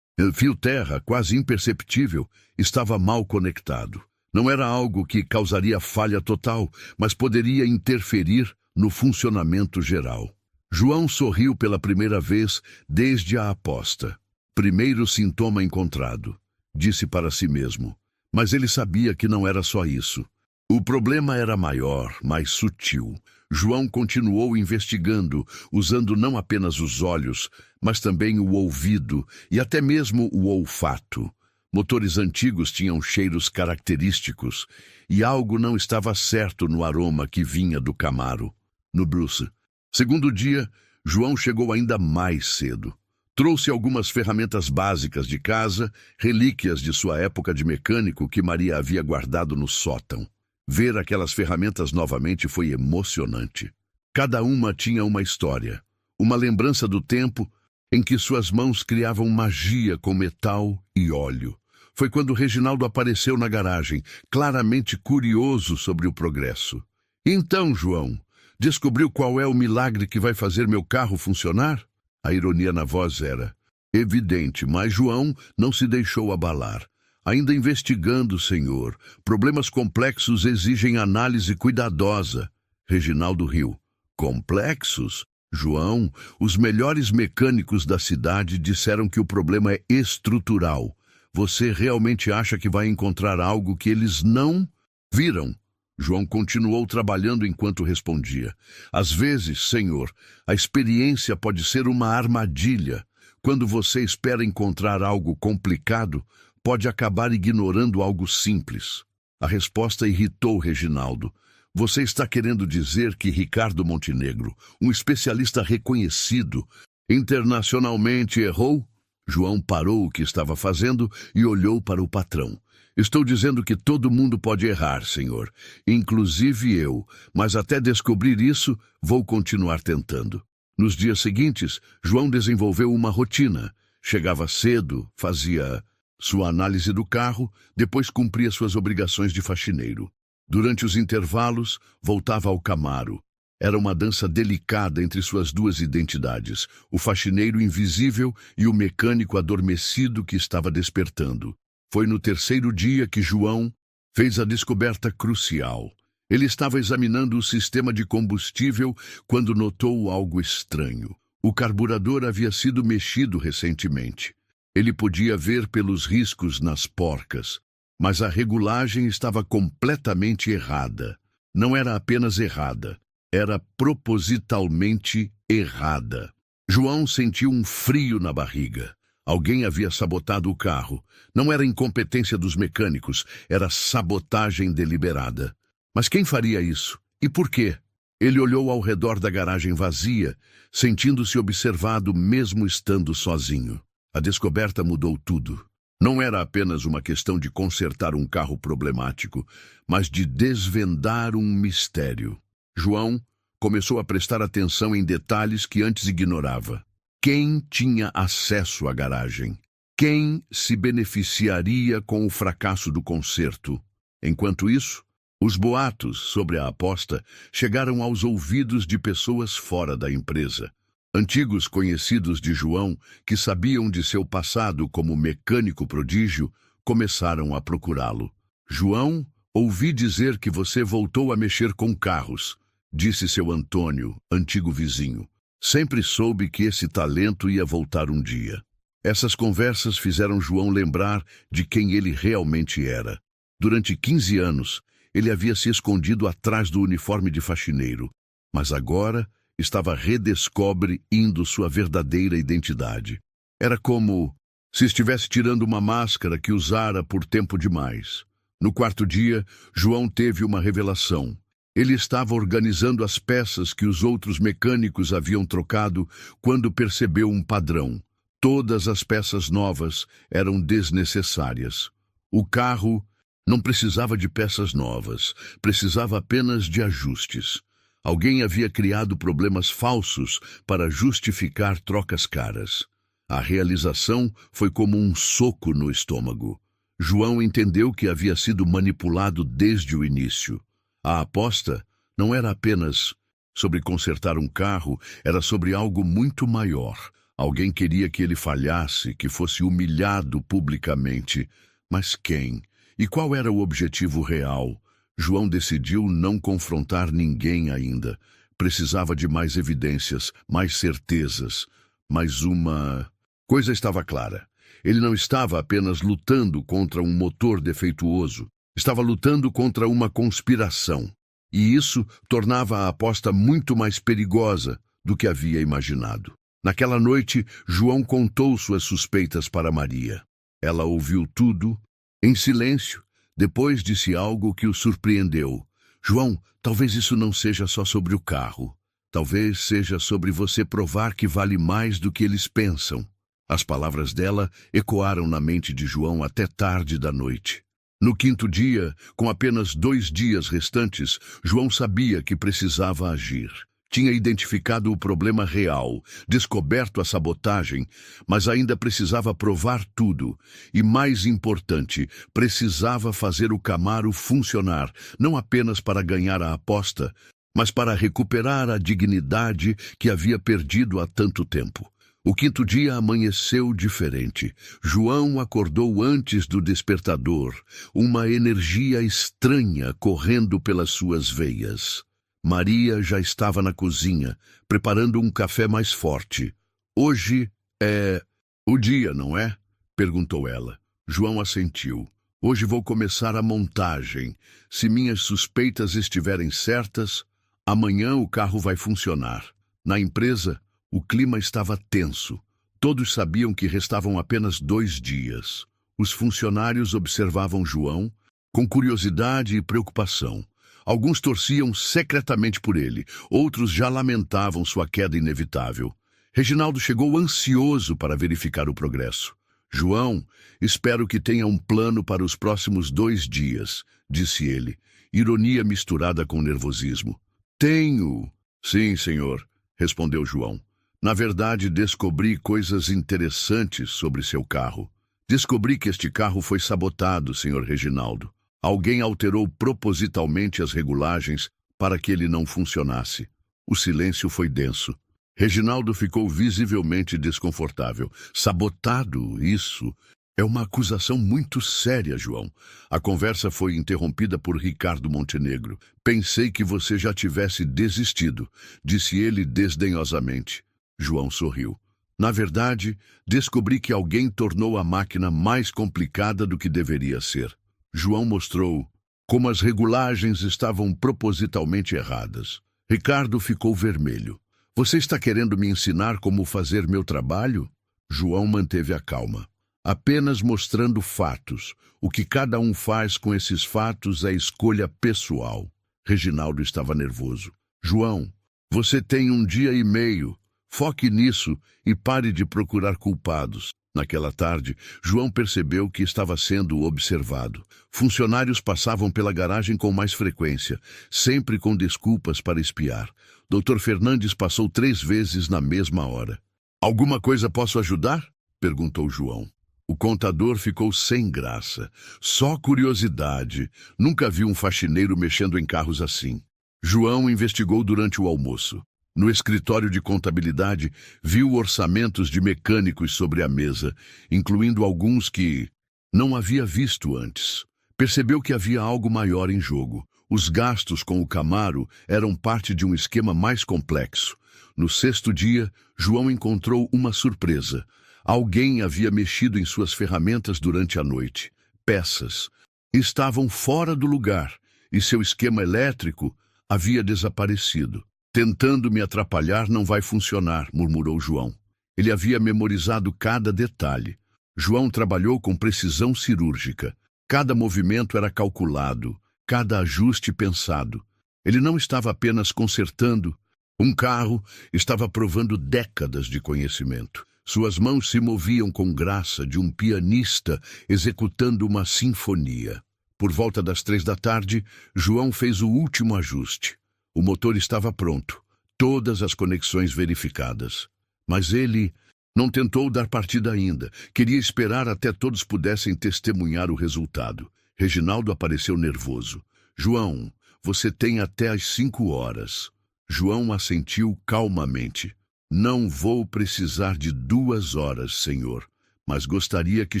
fio terra, quase imperceptível, estava mal conectado. Não era algo que causaria falha total, mas poderia interferir no funcionamento geral. João sorriu pela primeira vez desde a aposta. Primeiro sintoma encontrado, disse para si mesmo. Mas ele sabia que não era só isso. O problema era maior, mais sutil. João continuou investigando, usando não apenas os olhos, mas também o ouvido e até mesmo o olfato. Motores antigos tinham cheiros característicos, e algo não estava certo no aroma que vinha do Camaro. No Bruce. Segundo dia, João chegou ainda mais cedo. Trouxe algumas ferramentas básicas de casa, relíquias de sua época de mecânico que Maria havia guardado no sótão. Ver aquelas ferramentas novamente foi emocionante. Cada uma tinha uma história, uma lembrança do tempo em que suas mãos criavam magia com metal e óleo. Foi quando Reginaldo apareceu na garagem, claramente curioso sobre o progresso. Então, João, descobriu qual é o milagre que vai fazer meu carro funcionar? A ironia na voz era evidente, mas João não se deixou abalar. Ainda investigando, senhor. Problemas complexos exigem análise cuidadosa. Reginaldo riu. Complexos? João, os melhores mecânicos da cidade disseram que o problema é estrutural. Você realmente acha que vai encontrar algo que eles não viram? João continuou trabalhando enquanto respondia. Às vezes, senhor, a experiência pode ser uma armadilha. Quando você espera encontrar algo complicado, pode acabar ignorando algo simples. A resposta irritou Reginaldo. Você está querendo dizer que Ricardo Montenegro, um especialista reconhecido, internacionalmente errou? João parou o que estava fazendo e olhou para o patrão. Estou dizendo que todo mundo pode errar, senhor, inclusive eu, mas até descobrir isso, vou continuar tentando. Nos dias seguintes, João desenvolveu uma rotina. Chegava cedo, fazia sua análise do carro, depois cumpria suas obrigações de faxineiro. Durante os intervalos, voltava ao Camaro. Era uma dança delicada entre suas duas identidades, o faxineiro invisível e o mecânico adormecido que estava despertando. Foi no terceiro dia que João fez a descoberta crucial. Ele estava examinando o sistema de combustível quando notou algo estranho. O carburador havia sido mexido recentemente. Ele podia ver pelos riscos nas porcas, mas a regulagem estava completamente errada. Não era apenas errada, era propositalmente errada. João sentiu um frio na barriga. Alguém havia sabotado o carro. Não era incompetência dos mecânicos, era sabotagem deliberada. Mas quem faria isso? E por quê? Ele olhou ao redor da garagem vazia, sentindo-se observado mesmo estando sozinho. A descoberta mudou tudo. Não era apenas uma questão de consertar um carro problemático, mas de desvendar um mistério. João começou a prestar atenção em detalhes que antes ignorava. Quem tinha acesso à garagem? Quem se beneficiaria com o fracasso do conserto? Enquanto isso, Os boatos sobre a aposta chegaram aos ouvidos de pessoas fora da empresa. Antigos conhecidos de João, que sabiam de seu passado como mecânico prodígio, começaram a procurá-lo. João, ouvi dizer que você voltou a mexer com carros, disse seu Antônio, antigo vizinho. Sempre soube que esse talento ia voltar um dia. Essas conversas fizeram João lembrar de quem ele realmente era. Durante 15 anos, ele havia se escondido atrás do uniforme de faxineiro, mas agora estava redescobrindo sua verdadeira identidade. Era como se estivesse tirando uma máscara que usara por tempo demais. No quarto dia, João teve uma revelação. Ele estava organizando as peças que os outros mecânicos haviam trocado quando percebeu um padrão. Todas as peças novas eram desnecessárias. O carro não precisava de peças novas, precisava apenas de ajustes. Alguém havia criado problemas falsos para justificar trocas caras. A realização foi como um soco no estômago. João entendeu que havia sido manipulado desde o início. A aposta não era apenas sobre consertar um carro, era sobre algo muito maior. Alguém queria que ele falhasse, que fosse humilhado publicamente. Mas quem? E qual era o objetivo real? João decidiu não confrontar ninguém ainda. Precisava de mais evidências, mais certezas. Mas uma coisa estava clara. Ele não estava apenas lutando contra um motor defeituoso. Estava lutando contra uma conspiração. E isso tornava a aposta muito mais perigosa do que havia imaginado. Naquela noite, João contou suas suspeitas para Maria. Ela ouviu tudo, em silêncio. Depois disse algo que o surpreendeu. João, talvez isso não seja só sobre o carro. Talvez seja sobre você provar que vale mais do que eles pensam. As palavras dela ecoaram na mente de João até tarde da noite. No quinto dia, com apenas 2 dias restantes, João sabia que precisava agir. Tinha identificado o problema real, descoberto a sabotagem, mas ainda precisava provar tudo. E, mais importante, precisava fazer o Camaro funcionar, não apenas para ganhar a aposta, mas para recuperar a dignidade que havia perdido há tanto tempo. O quinto dia amanheceu diferente. João acordou antes do despertador, uma energia estranha correndo pelas suas veias. Maria já estava na cozinha, preparando um café mais forte. Hoje é o dia, não é? Perguntou ela. João assentiu. Hoje vou começar a montagem. Se minhas suspeitas estiverem certas, amanhã o carro vai funcionar. Na empresa, o clima estava tenso. Todos sabiam que restavam apenas 2 dias. Os funcionários observavam João com curiosidade e preocupação. Alguns torciam secretamente por ele, outros já lamentavam sua queda inevitável. Reginaldo chegou ansioso para verificar o progresso. João, espero que tenha um plano para os próximos 2 dias, disse ele, ironia misturada com nervosismo. Tenho. Sim, senhor, respondeu João. Na verdade, descobri coisas interessantes sobre seu carro. Descobri que este carro foi sabotado, senhor Reginaldo. Alguém alterou propositalmente as regulagens para que ele não funcionasse. O silêncio foi denso. Reginaldo ficou visivelmente desconfortável. Sabotado, isso é uma acusação muito séria, João. A conversa foi interrompida por Ricardo Montenegro. Pensei que você já tivesse desistido, disse ele desdenhosamente. João sorriu. Na verdade, descobri que alguém tornou a máquina mais complicada do que deveria ser. João mostrou como as regulagens estavam propositalmente erradas. Ricardo ficou vermelho. Você está querendo me ensinar como fazer meu trabalho? João manteve a calma. Apenas mostrando fatos. O que cada um faz com esses fatos é escolha pessoal. Reginaldo estava nervoso. João, você tem 1 dia e meio. Foque nisso e pare de procurar culpados. Naquela tarde, João percebeu que estava sendo observado. Funcionários passavam pela garagem com mais frequência, sempre com desculpas para espiar. Dr. Fernandes passou 3 vezes na mesma hora. Alguma coisa posso ajudar? Perguntou João. O contador ficou sem graça. Só curiosidade. Nunca vi um faxineiro mexendo em carros assim. João investigou durante o almoço. No escritório de contabilidade, viu orçamentos de mecânicos sobre a mesa, incluindo alguns que não havia visto antes. Percebeu que havia algo maior em jogo. Os gastos com o Camaro eram parte de um esquema mais complexo. No sexto dia, João encontrou uma surpresa. Alguém havia mexido em suas ferramentas durante a noite. Peças estavam fora do lugar e seu esquema elétrico havia desaparecido. Tentando me atrapalhar não vai funcionar, murmurou João. Ele havia memorizado cada detalhe. João trabalhou com precisão cirúrgica. Cada movimento era calculado, cada ajuste pensado. Ele não estava apenas consertando um carro, estava provando décadas de conhecimento. Suas mãos se moviam com graça de um pianista executando uma sinfonia. Por volta das 3 da tarde, João fez o último ajuste. O motor estava pronto, todas as conexões verificadas. Mas ele não tentou dar partida ainda. Queria esperar até todos pudessem testemunhar o resultado. Reginaldo apareceu nervoso. João, você tem até às 5 horas. João assentiu calmamente. Não vou precisar de 2 horas, senhor, mas gostaria que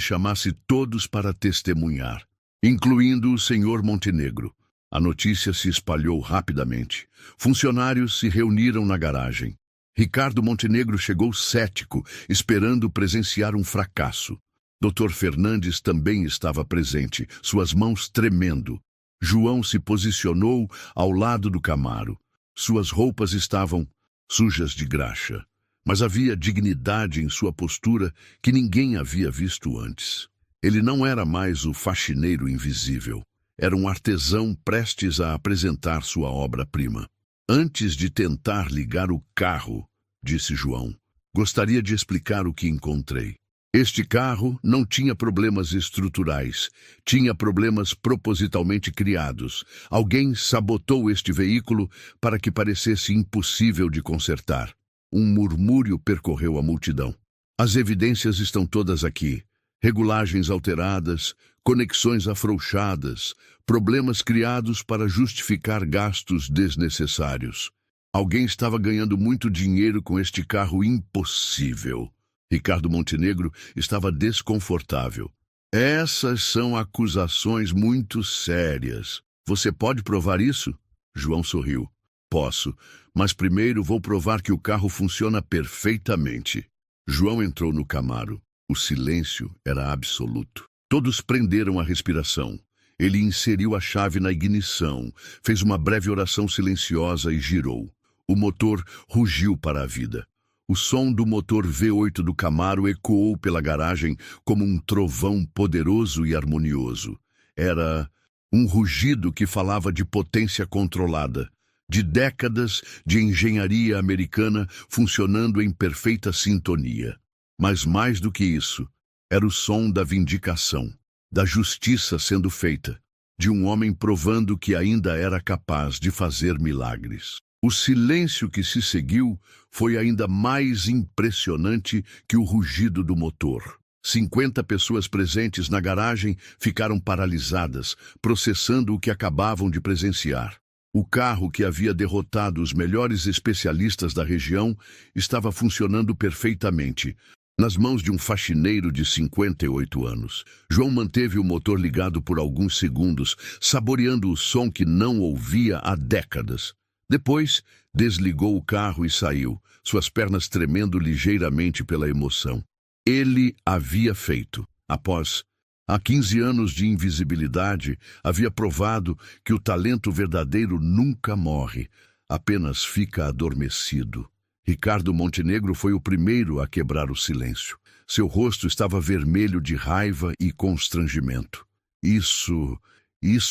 chamasse todos para testemunhar, incluindo o senhor Montenegro. A notícia se espalhou rapidamente. Funcionários se reuniram na garagem. Ricardo Montenegro chegou cético, esperando presenciar um fracasso. Dr. Fernandes também estava presente, suas mãos tremendo. João se posicionou ao lado do Camaro. Suas roupas estavam sujas de graxa, mas havia dignidade em sua postura que ninguém havia visto antes. Ele não era mais o faxineiro invisível. Era um artesão prestes a apresentar sua obra-prima. Antes de tentar ligar o carro, disse João, gostaria de explicar o que encontrei. Este carro não tinha problemas estruturais, tinha problemas propositalmente criados. Alguém sabotou este veículo para que parecesse impossível de consertar. Um murmúrio percorreu a multidão. As evidências estão todas aqui. Regulagens alteradas, conexões afrouxadas, problemas criados para justificar gastos desnecessários. Alguém estava ganhando muito dinheiro com este carro impossível. Ricardo Montenegro estava desconfortável. Essas são acusações muito sérias. Você pode provar isso? João sorriu. Posso, mas primeiro vou provar que o carro funciona perfeitamente. João entrou no Camaro. O silêncio era absoluto. Todos prenderam a respiração. Ele inseriu a chave na ignição, fez uma breve oração silenciosa e girou. O motor rugiu para a vida. O som do motor V8 do Camaro ecoou pela garagem como um trovão poderoso e harmonioso. Era um rugido que falava de potência controlada, de décadas de engenharia americana funcionando em perfeita sintonia. Mas mais do que isso, era o som da vindicação, da justiça sendo feita, de um homem provando que ainda era capaz de fazer milagres. O silêncio que se seguiu foi ainda mais impressionante que o rugido do motor. 50 pessoas presentes na garagem ficaram paralisadas, processando o que acabavam de presenciar. O carro que havia derrotado os melhores especialistas da região estava funcionando perfeitamente, nas mãos de um faxineiro de 58 anos. João manteve o motor ligado por alguns segundos, saboreando o som que não ouvia há décadas. Depois, desligou o carro e saiu, suas pernas tremendo ligeiramente pela emoção. Ele havia feito. Há 15 anos de invisibilidade, havia provado que o talento verdadeiro nunca morre, apenas fica adormecido. Ricardo Montenegro foi o primeiro a quebrar o silêncio. Seu rosto estava vermelho de raiva e constrangimento. Isso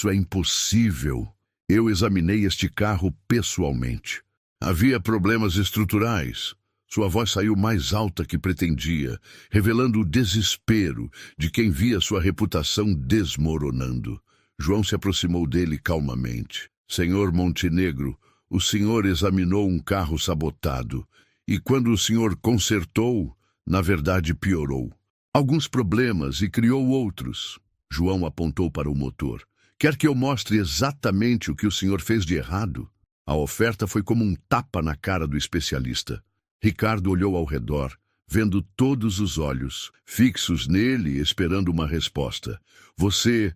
é impossível. Eu examinei este carro pessoalmente. Havia problemas estruturais. Sua voz saiu mais alta que pretendia, revelando o desespero de quem via sua reputação desmoronando. João se aproximou dele calmamente. Senhor Montenegro, o senhor examinou um carro sabotado, e quando o senhor consertou, na verdade piorou. alguns problemas e criou outros. João apontou para o motor. Quer que eu mostre exatamente o que o senhor fez de errado? A oferta foi como um tapa na cara do especialista. Ricardo olhou ao redor, vendo todos os olhos fixos nele, esperando uma resposta. Você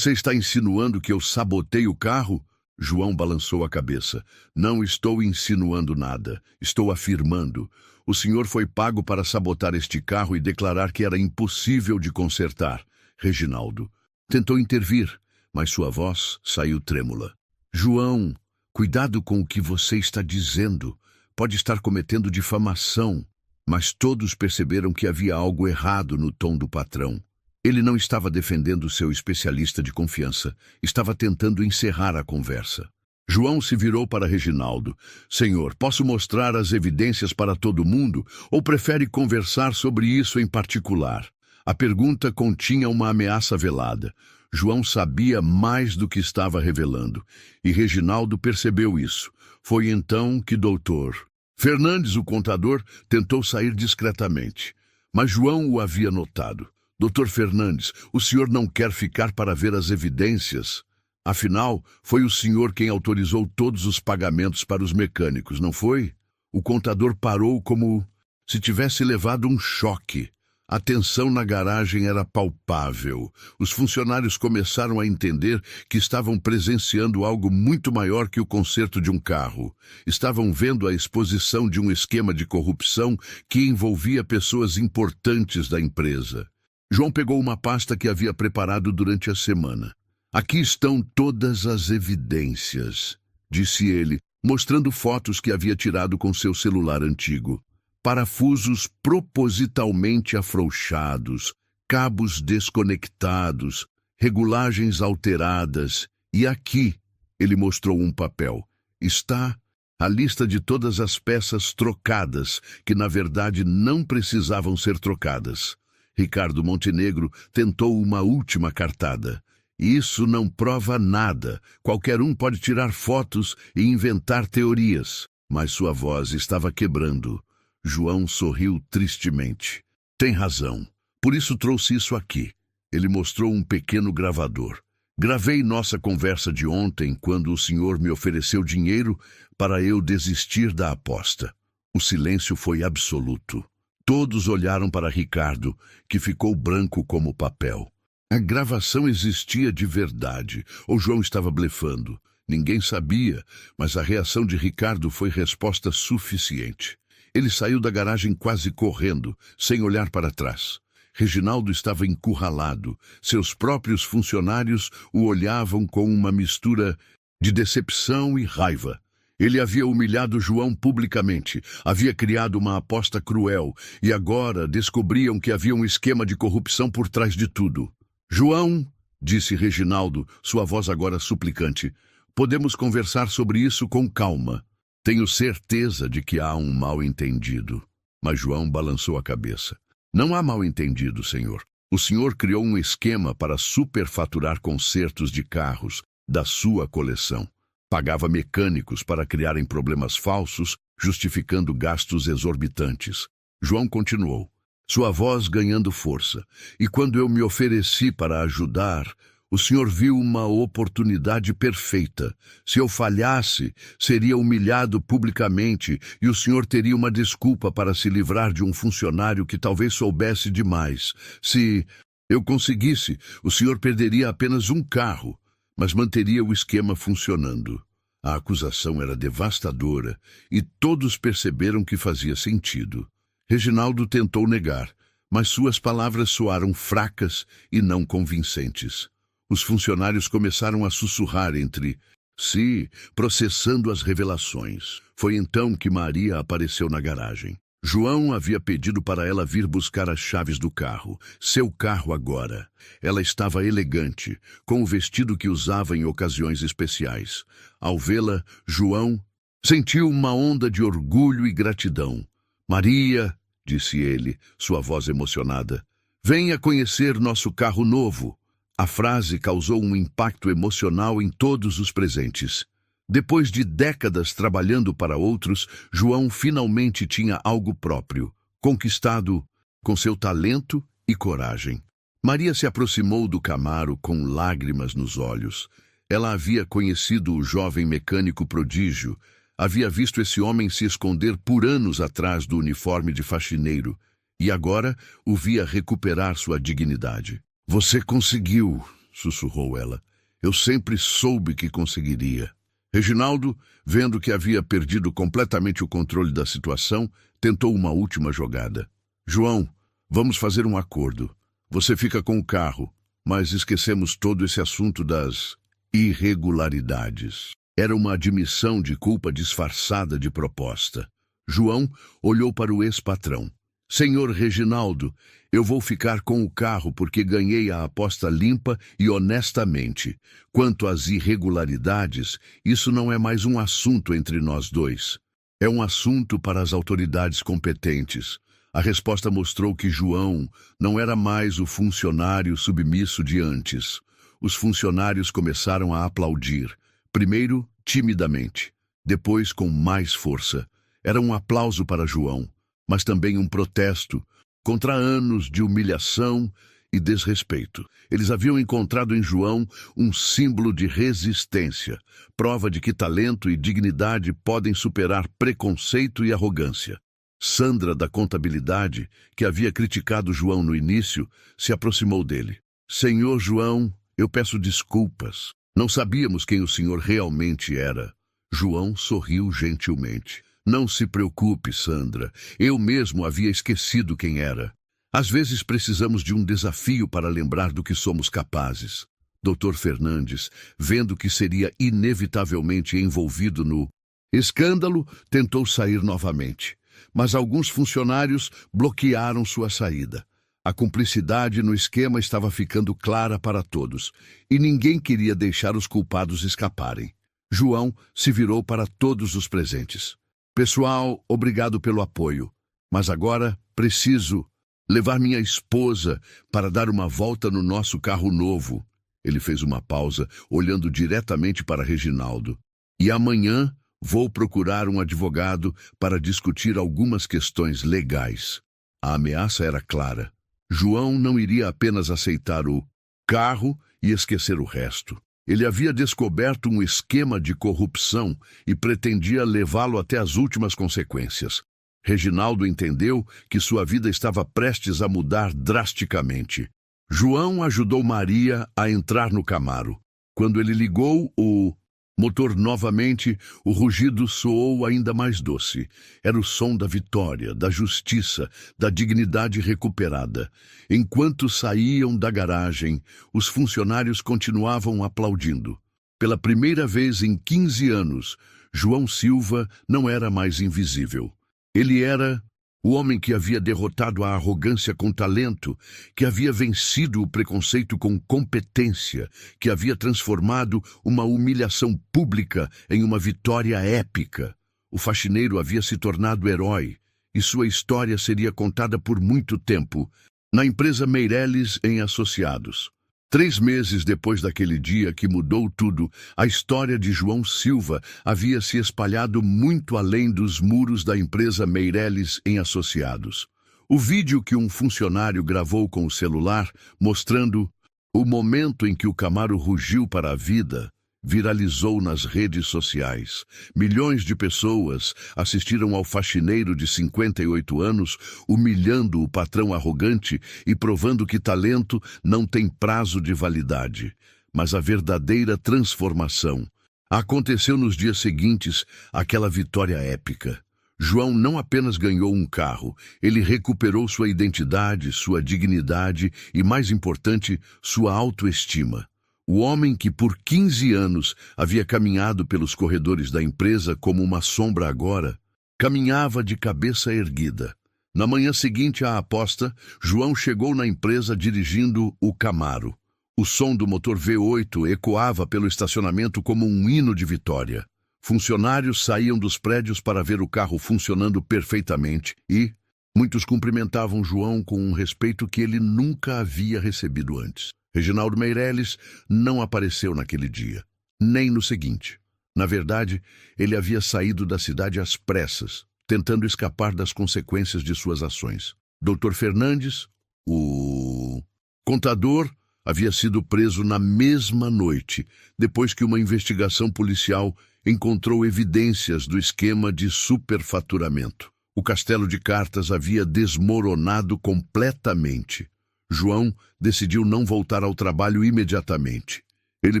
está insinuando que eu sabotei o carro? João balançou a cabeça. Não estou insinuando nada. Estou afirmando. O senhor foi pago para sabotar este carro e declarar que era impossível de consertar. Reginaldo tentou intervir, mas sua voz saiu trêmula. João, cuidado com o que você está dizendo. Pode estar cometendo difamação. Mas todos perceberam que havia algo errado no tom do patrão. Ele não estava defendendo seu especialista de confiança. Estava tentando encerrar a conversa. João se virou para Reginaldo. Senhor, posso mostrar as evidências para todo mundo ou prefere conversar sobre isso em particular? A pergunta continha uma ameaça velada. João sabia mais do que estava revelando, e Reginaldo percebeu isso. Foi então que Dr. Fernandes, o contador, tentou sair discretamente, mas João o havia notado. Dr. Fernandes, o senhor não quer ficar para ver as evidências? Afinal, foi o senhor quem autorizou todos os pagamentos para os mecânicos, não foi? O contador parou como se tivesse levado um choque. A tensão na garagem era palpável. Os funcionários começaram a entender que estavam presenciando algo muito maior que o conserto de um carro. Estavam vendo a exposição de um esquema de corrupção que envolvia pessoas importantes da empresa. João pegou uma pasta que havia preparado durante a semana. Aqui estão todas as evidências, disse ele, mostrando fotos que havia tirado com seu celular antigo. Parafusos propositalmente afrouxados, cabos desconectados, regulagens alteradas. E aqui, ele mostrou um papel. Está a lista de todas as peças trocadas, que na verdade não precisavam ser trocadas. Ricardo Montenegro tentou uma última cartada. Isso não prova nada. Qualquer um pode tirar fotos e inventar teorias. Mas sua voz estava quebrando. João sorriu tristemente. Tem razão. Por isso trouxe isso aqui. Ele mostrou um pequeno gravador. Gravei nossa conversa de ontem quando o senhor me ofereceu dinheiro para eu desistir da aposta. O silêncio foi absoluto. Todos olharam para Ricardo, que ficou branco como papel. A gravação existia de verdade, ou João estava blefando. Ninguém sabia, mas a reação de Ricardo foi resposta suficiente. Ele saiu da garagem quase correndo, sem olhar para trás. Reginaldo estava encurralado. Seus próprios funcionários o olhavam com uma mistura de decepção e raiva. Ele havia humilhado João publicamente, havia criado uma aposta cruel, e agora descobriam que havia um esquema de corrupção por trás de tudo. João, disse Reginaldo, sua voz agora suplicante, podemos conversar sobre isso com calma. Tenho certeza de que há um mal-entendido. Mas João balançou a cabeça. Não há mal-entendido, senhor. O senhor criou um esquema para superfaturar consertos de carros da sua coleção. Pagava mecânicos para criarem problemas falsos, justificando gastos exorbitantes. João continuou, sua voz ganhando força. E quando eu me ofereci para ajudar, o senhor viu uma oportunidade perfeita. Se eu falhasse, seria humilhado publicamente e o senhor teria uma desculpa para se livrar de um funcionário que talvez soubesse demais. Se eu conseguisse, o senhor perderia apenas um carro, mas manteria o esquema funcionando. A acusação era devastadora e todos perceberam que fazia sentido. Reginaldo tentou negar, mas suas palavras soaram fracas e não convincentes. Os funcionários começaram a sussurrar entre si, processando as revelações. Foi então que Maria apareceu na garagem. João havia pedido para ela vir buscar as chaves do carro, seu carro agora. Ela estava elegante, com o vestido que usava em ocasiões especiais. Ao vê-la, João sentiu uma onda de orgulho e gratidão. Maria, disse ele, sua voz emocionada, venha conhecer nosso carro novo. A frase causou um impacto emocional em todos os presentes. Depois de décadas trabalhando para outros, João finalmente tinha algo próprio, conquistado com seu talento e coragem. Maria se aproximou do Camaro com lágrimas nos olhos. Ela havia conhecido o jovem mecânico prodígio, havia visto esse homem se esconder por anos atrás do uniforme de faxineiro, e agora o via recuperar sua dignidade. "Você conseguiu", sussurrou ela. "Eu sempre soube que conseguiria." Reginaldo, vendo que havia perdido completamente o controle da situação, tentou uma última jogada. "João, vamos fazer um acordo. Você fica com o carro, mas esquecemos todo esse assunto das irregularidades." Era uma admissão de culpa disfarçada de proposta. João olhou para o ex-patrão. "Senhor Reginaldo, eu vou ficar com o carro porque ganhei a aposta limpa e honestamente. Quanto às irregularidades, isso não é mais um assunto entre nós dois. É um assunto para as autoridades competentes." A resposta mostrou que João não era mais o funcionário submisso de antes. Os funcionários começaram a aplaudir, primeiro timidamente, depois com mais força. Era um aplauso para João, mas também um protesto contra anos de humilhação e desrespeito. Eles haviam encontrado em João um símbolo de resistência, prova de que talento e dignidade podem superar preconceito e arrogância. Sandra, da contabilidade, que havia criticado João no início, se aproximou dele. "Senhor João, eu peço desculpas. Não sabíamos quem o senhor realmente era." João sorriu gentilmente. "Não se preocupe, Sandra. Eu mesmo havia esquecido quem era. Às vezes precisamos de um desafio para lembrar do que somos capazes." Dr. Fernandes, vendo que seria inevitavelmente envolvido no escândalo, tentou sair novamente. Mas alguns funcionários bloquearam sua saída. A cumplicidade no esquema estava ficando clara para todos, e ninguém queria deixar os culpados escaparem. João se virou para todos os presentes. "Pessoal, obrigado pelo apoio, mas agora preciso levar minha esposa para dar uma volta no nosso carro novo." Ele fez uma pausa, olhando diretamente para Reginaldo. "E amanhã vou procurar um advogado para discutir algumas questões legais." A ameaça era clara. João não iria apenas aceitar o carro e esquecer o resto. Ele havia descoberto um esquema de corrupção e pretendia levá-lo até as últimas consequências. Reginaldo entendeu que sua vida estava prestes a mudar drasticamente. João ajudou Maria a entrar no Camaro. Quando ele ligou o motor novamente, o rugido soou ainda mais doce. Era o som da vitória, da justiça, da dignidade recuperada. Enquanto saíam da garagem, os funcionários continuavam aplaudindo. Pela primeira vez em 15 anos, João Silva não era mais invisível. Ele era o homem que havia derrotado a arrogância com talento, que havia vencido o preconceito com competência, que havia transformado uma humilhação pública em uma vitória épica. O faxineiro havia se tornado herói, e sua história seria contada por muito tempo, na empresa Meirelles em Associados. 3 meses depois daquele dia que mudou tudo, a história de João Silva havia se espalhado muito além dos muros da empresa Meirelles em Associados. O vídeo que um funcionário gravou com o celular, mostrando o momento em que o Camaro rugiu para a vida, viralizou nas redes sociais. Milhões de pessoas assistiram ao faxineiro de 58 anos humilhando o patrão arrogante e provando que talento não tem prazo de validade. Mas a verdadeira transformação aconteceu nos dias seguintes àquela vitória épica. João não apenas ganhou um carro, ele recuperou sua identidade, sua dignidade e, mais importante, sua autoestima. O homem que por 15 anos havia caminhado pelos corredores da empresa como uma sombra agora, caminhava de cabeça erguida. Na manhã seguinte à aposta, João chegou na empresa dirigindo o Camaro. O som do motor V8 ecoava pelo estacionamento como um hino de vitória. Funcionários saíam dos prédios para ver o carro funcionando perfeitamente e muitos cumprimentavam João com um respeito que ele nunca havia recebido antes. Reginaldo Meirelles não apareceu naquele dia, nem no seguinte. Na verdade, ele havia saído da cidade às pressas, tentando escapar das consequências de suas ações. Dr. Fernandes, O contador havia sido preso na mesma noite, depois que uma investigação policial encontrou evidências do esquema de superfaturamento. O castelo de cartas havia desmoronado completamente. João decidiu não voltar ao trabalho imediatamente. Ele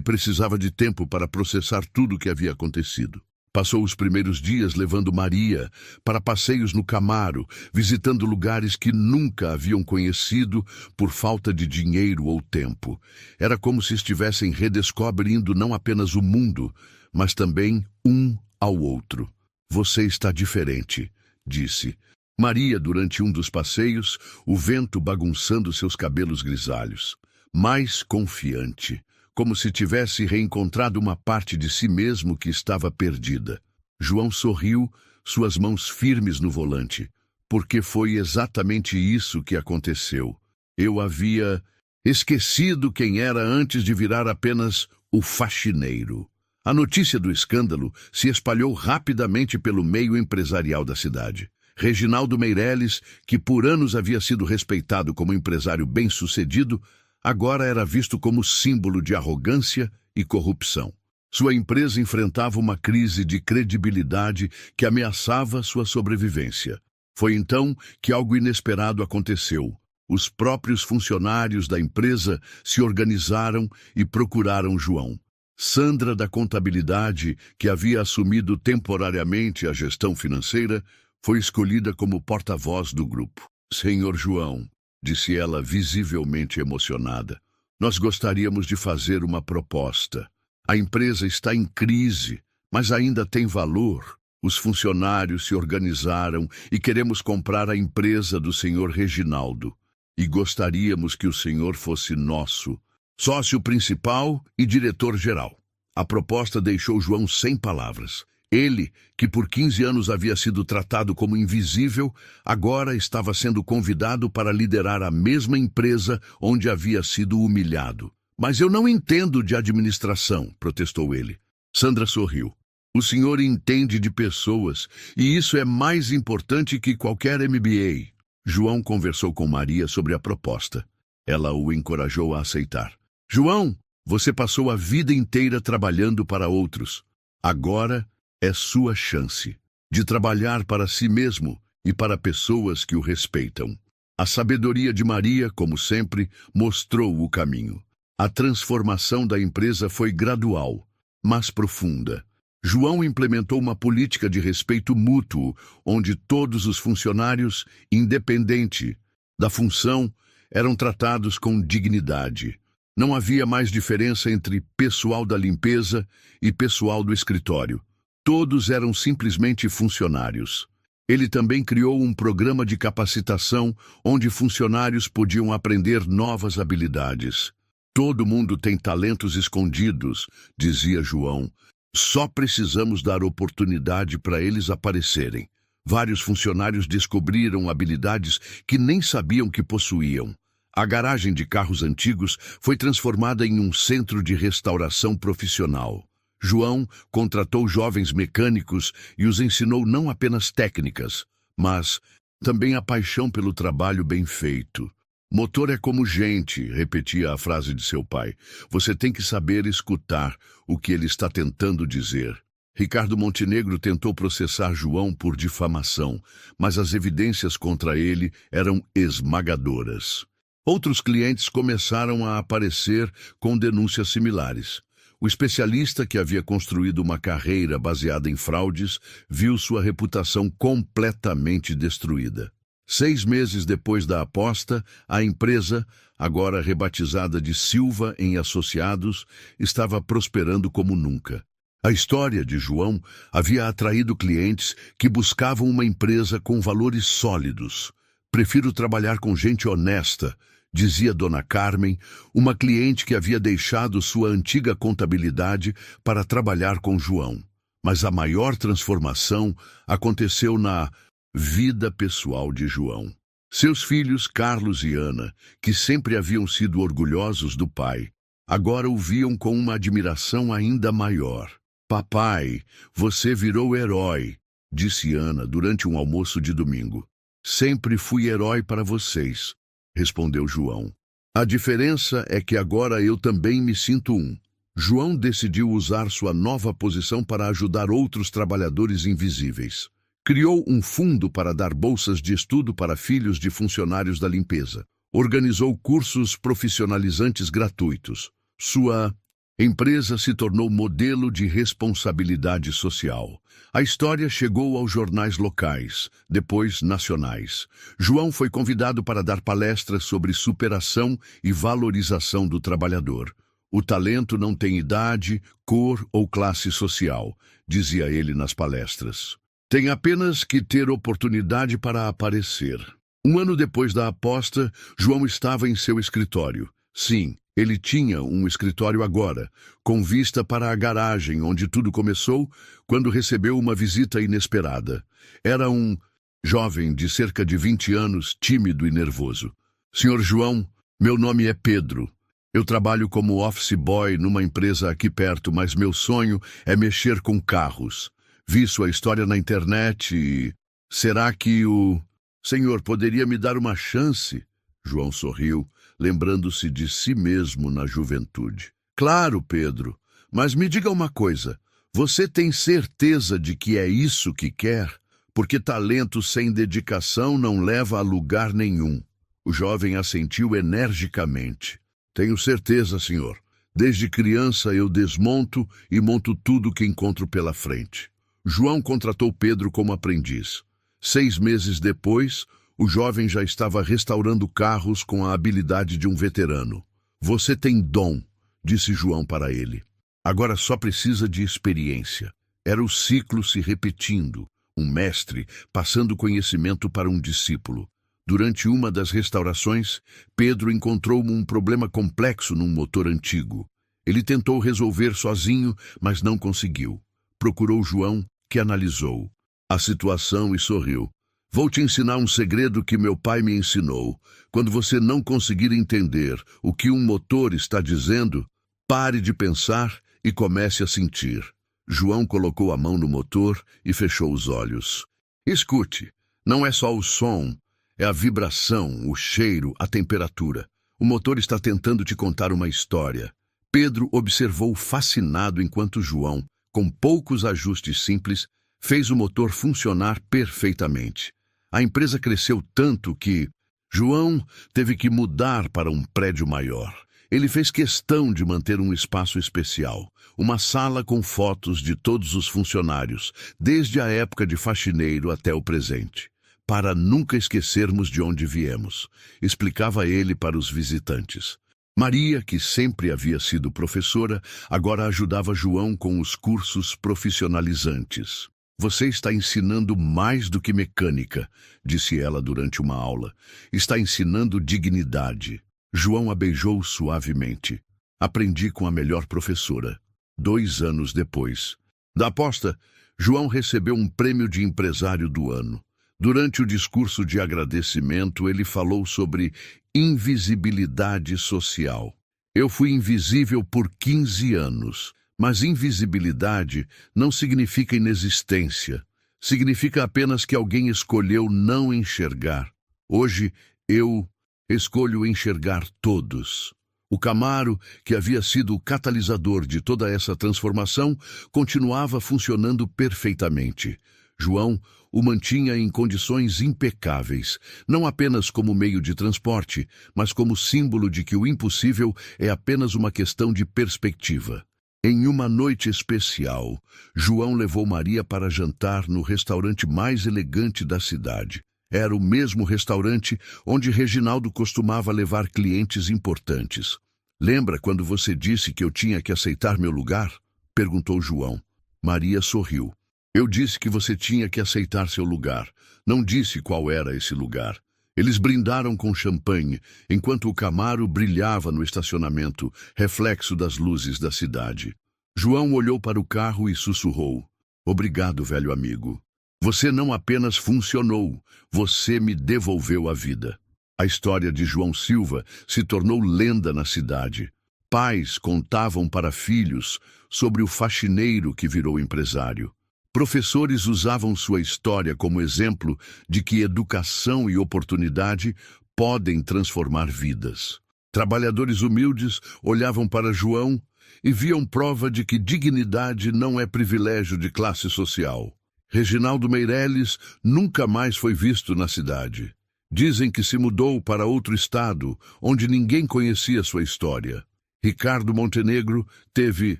precisava de tempo para processar tudo o que havia acontecido. Passou os primeiros dias levando Maria para passeios no Camaro, visitando lugares que nunca haviam conhecido por falta de dinheiro ou tempo. Era como se estivessem redescobrindo não apenas o mundo, mas também um ao outro. "Você está diferente", disse Maria durante um dos passeios, o vento bagunçando seus cabelos grisalhos. Mais confiante, como se tivesse reencontrado uma parte de si mesmo que estava perdida. João sorriu, suas mãos firmes no volante, porque foi exatamente isso que aconteceu. Eu havia esquecido quem era antes de virar apenas o faxineiro. A notícia do escândalo se espalhou rapidamente pelo meio empresarial da cidade. Reginaldo Meireles, que por anos havia sido respeitado como empresário bem-sucedido, agora era visto como símbolo de arrogância e corrupção. Sua empresa enfrentava uma crise de credibilidade que ameaçava sua sobrevivência. Foi então que algo inesperado aconteceu. Os próprios funcionários da empresa se organizaram e procuraram João. Sandra, da contabilidade, que havia assumido temporariamente a gestão financeira, foi escolhida como porta-voz do grupo. "Senhor João", disse ela, visivelmente emocionada, "nós gostaríamos de fazer uma proposta. A empresa está em crise, mas ainda tem valor. Os funcionários se organizaram e queremos comprar a empresa do senhor Reginaldo. E gostaríamos que o senhor fosse nosso sócio principal e diretor-geral." A proposta deixou João sem palavras. Ele, que por 15 anos havia sido tratado como invisível, agora estava sendo convidado para liderar a mesma empresa onde havia sido humilhado. "Mas eu não entendo de administração", protestou ele. Sandra sorriu. "O senhor entende de pessoas, e isso é mais importante que qualquer MBA." João conversou com Maria sobre a proposta. Ela o encorajou a aceitar. "João, você passou a vida inteira trabalhando para outros. Agora é sua chance de trabalhar para si mesmo e para pessoas que o respeitam." A sabedoria de Maria, como sempre, mostrou o caminho. A transformação da empresa foi gradual, mas profunda. João implementou uma política de respeito mútuo, onde todos os funcionários, independente da função, eram tratados com dignidade. Não havia mais diferença entre pessoal da limpeza e pessoal do escritório. Todos eram simplesmente funcionários. Ele também criou um programa de capacitação onde funcionários podiam aprender novas habilidades. "Todo mundo tem talentos escondidos", dizia João. "Só precisamos dar oportunidade para eles aparecerem." Vários funcionários descobriram habilidades que nem sabiam que possuíam. A garagem de carros antigos foi transformada em um centro de restauração profissional. João contratou jovens mecânicos e os ensinou não apenas técnicas, mas também a paixão pelo trabalho bem feito. "Motor é como gente", repetia a frase de seu pai. "Você tem que saber escutar o que ele está tentando dizer." Ricardo Montenegro tentou processar João por difamação, mas as evidências contra ele eram esmagadoras. Outros clientes começaram a aparecer com denúncias similares. O especialista, que havia construído uma carreira baseada em fraudes, viu sua reputação completamente destruída. 6 meses depois da aposta, a empresa, agora rebatizada de Silva em Associados, estava prosperando como nunca. A história de João havia atraído clientes que buscavam uma empresa com valores sólidos. "Prefiro trabalhar com gente honesta", dizia Dona Carmen, uma cliente que havia deixado sua antiga contabilidade para trabalhar com João. Mas a maior transformação aconteceu na vida pessoal de João. Seus filhos, Carlos e Ana, que sempre haviam sido orgulhosos do pai, agora o viam com uma admiração ainda maior. "Papai, você virou herói", disse Ana durante um almoço de domingo. "Sempre fui herói para vocês", respondeu João. A diferença é que agora eu também me sinto um. João decidiu usar sua nova posição para ajudar outros trabalhadores invisíveis. Criou um fundo para dar bolsas de estudo para filhos de funcionários da limpeza. Organizou cursos profissionalizantes gratuitos. Sua empresa se tornou modelo de responsabilidade social. A história chegou aos jornais locais, depois nacionais. João foi convidado para dar palestras sobre superação e valorização do trabalhador. O talento não tem idade, cor ou classe social, dizia ele nas palestras. Tem apenas que ter oportunidade para aparecer. Um ano depois da aposta, João estava em seu escritório. Sim, ele tinha um escritório agora, com vista para a garagem onde tudo começou, quando recebeu uma visita inesperada. Era um jovem de cerca de 20 anos, tímido e nervoso. Senhor João, meu nome é Pedro. Eu trabalho como office boy numa empresa aqui perto, mas meu sonho é mexer com carros. Vi sua história na internet e... Será que o senhor poderia me dar uma chance? João sorriu, lembrando-se de si mesmo na juventude. Claro, Pedro, mas me diga uma coisa. Você tem certeza de que é isso que quer? Porque talento sem dedicação não leva a lugar nenhum. O jovem assentiu energicamente. Tenho certeza, senhor. Desde criança eu desmonto e monto tudo que encontro pela frente. João contratou Pedro como aprendiz. 6 meses depois, o jovem já estava restaurando carros com a habilidade de um veterano. Você tem dom, disse João para ele. Agora só precisa de experiência. Era o ciclo se repetindo, um mestre passando conhecimento para um discípulo. Durante uma das restaurações, Pedro encontrou um problema complexo num motor antigo. Ele tentou resolver sozinho, mas não conseguiu. Procurou João, que analisou a situação e sorriu. Vou te ensinar um segredo que meu pai me ensinou. Quando você não conseguir entender o que um motor está dizendo, pare de pensar e comece a sentir. João colocou a mão no motor e fechou os olhos. Escute, não é só o som, é a vibração, o cheiro, a temperatura. O motor está tentando te contar uma história. Pedro observou fascinado enquanto João, com poucos ajustes simples, fez o motor funcionar perfeitamente. A empresa cresceu tanto que João teve que mudar para um prédio maior. Ele fez questão de manter um espaço especial, uma sala com fotos de todos os funcionários, desde a época de faxineiro até o presente, para nunca esquecermos de onde viemos, explicava ele para os visitantes. Maria, que sempre havia sido professora, agora ajudava João com os cursos profissionalizantes. Você está ensinando mais do que mecânica, disse ela durante uma aula. Está ensinando dignidade. João a beijou suavemente. Aprendi com a melhor professora. 2 anos depois da aposta, João recebeu um prêmio de empresário do ano. Durante o discurso de agradecimento, ele falou sobre invisibilidade social. Eu fui invisível por 15 anos, mas invisibilidade não significa inexistência. Significa apenas que alguém escolheu não enxergar. Hoje, eu escolho enxergar todos. O Camaro, que havia sido o catalisador de toda essa transformação, continuava funcionando perfeitamente. João o mantinha em condições impecáveis, não apenas como meio de transporte, mas como símbolo de que o impossível é apenas uma questão de perspectiva. Em uma noite especial, João levou Maria para jantar no restaurante mais elegante da cidade. Era o mesmo restaurante onde Reginaldo costumava levar clientes importantes. Lembra quando você disse que eu tinha que aceitar meu lugar? Perguntou João. Maria sorriu. Eu disse que você tinha que aceitar seu lugar. Não disse qual era esse lugar. Eles brindaram com champanhe, enquanto o Camaro brilhava no estacionamento, reflexo das luzes da cidade. João olhou para o carro e sussurrou. Obrigado, velho amigo. Você não apenas funcionou, você me devolveu a vida. A história de João Silva se tornou lenda na cidade. Pais contavam para filhos sobre o faxineiro que virou empresário. Professores usavam sua história como exemplo de que educação e oportunidade podem transformar vidas. Trabalhadores humildes olhavam para João e viam prova de que dignidade não é privilégio de classe social. Reginaldo Meireles nunca mais foi visto na cidade. Dizem que se mudou para outro estado, onde ninguém conhecia sua história. Ricardo Montenegro teve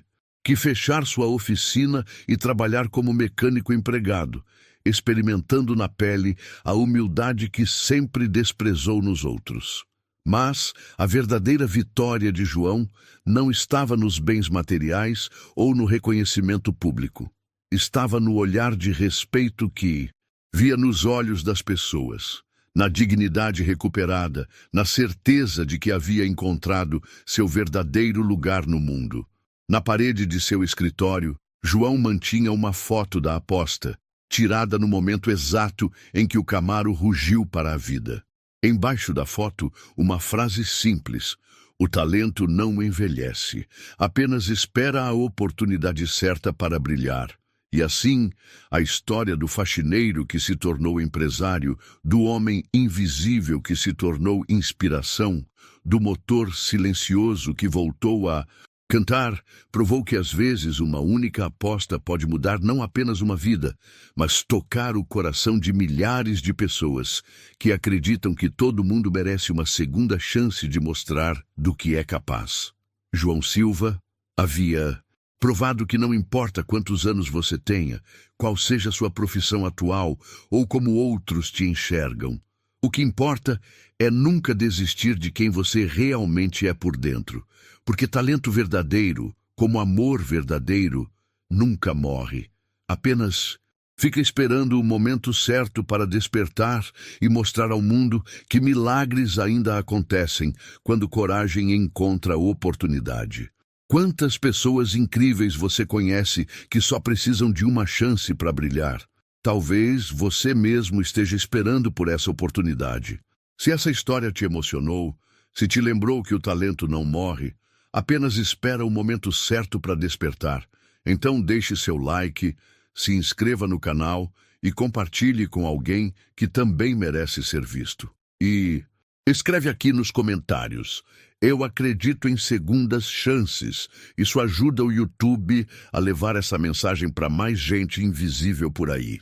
que fechar sua oficina e trabalhar como mecânico empregado, experimentando na pele a humildade que sempre desprezou nos outros. Mas a verdadeira vitória de João não estava nos bens materiais ou no reconhecimento público. Estava no olhar de respeito que via nos olhos das pessoas, na dignidade recuperada, na certeza de que havia encontrado seu verdadeiro lugar no mundo. Na parede de seu escritório, João mantinha uma foto da aposta, tirada no momento exato em que o Camaro rugiu para a vida. Embaixo da foto, uma frase simples: o talento não envelhece, apenas espera a oportunidade certa para brilhar. E assim, a história do faxineiro que se tornou empresário, do homem invisível que se tornou inspiração, do motor silencioso que voltou a cantar, provou que às vezes uma única aposta pode mudar não apenas uma vida, mas tocar o coração de milhares de pessoas que acreditam que todo mundo merece uma segunda chance de mostrar do que é capaz. João Silva havia provado que não importa quantos anos você tenha, qual seja sua profissão atual ou como outros te enxergam. O que importa é nunca desistir de quem você realmente é por dentro, porque talento verdadeiro, como amor verdadeiro, nunca morre. Apenas fica esperando o momento certo para despertar e mostrar ao mundo que milagres ainda acontecem quando coragem encontra oportunidade. Quantas pessoas incríveis você conhece que só precisam de uma chance para brilhar? Talvez você mesmo esteja esperando por essa oportunidade. Se essa história te emocionou, se te lembrou que o talento não morre, apenas espera o momento certo para despertar. Então deixe seu like, se inscreva no canal e compartilhe com alguém que também merece ser visto. E escreve aqui nos comentários: eu acredito em segundas chances. Isso ajuda o YouTube a levar essa mensagem para mais gente invisível por aí.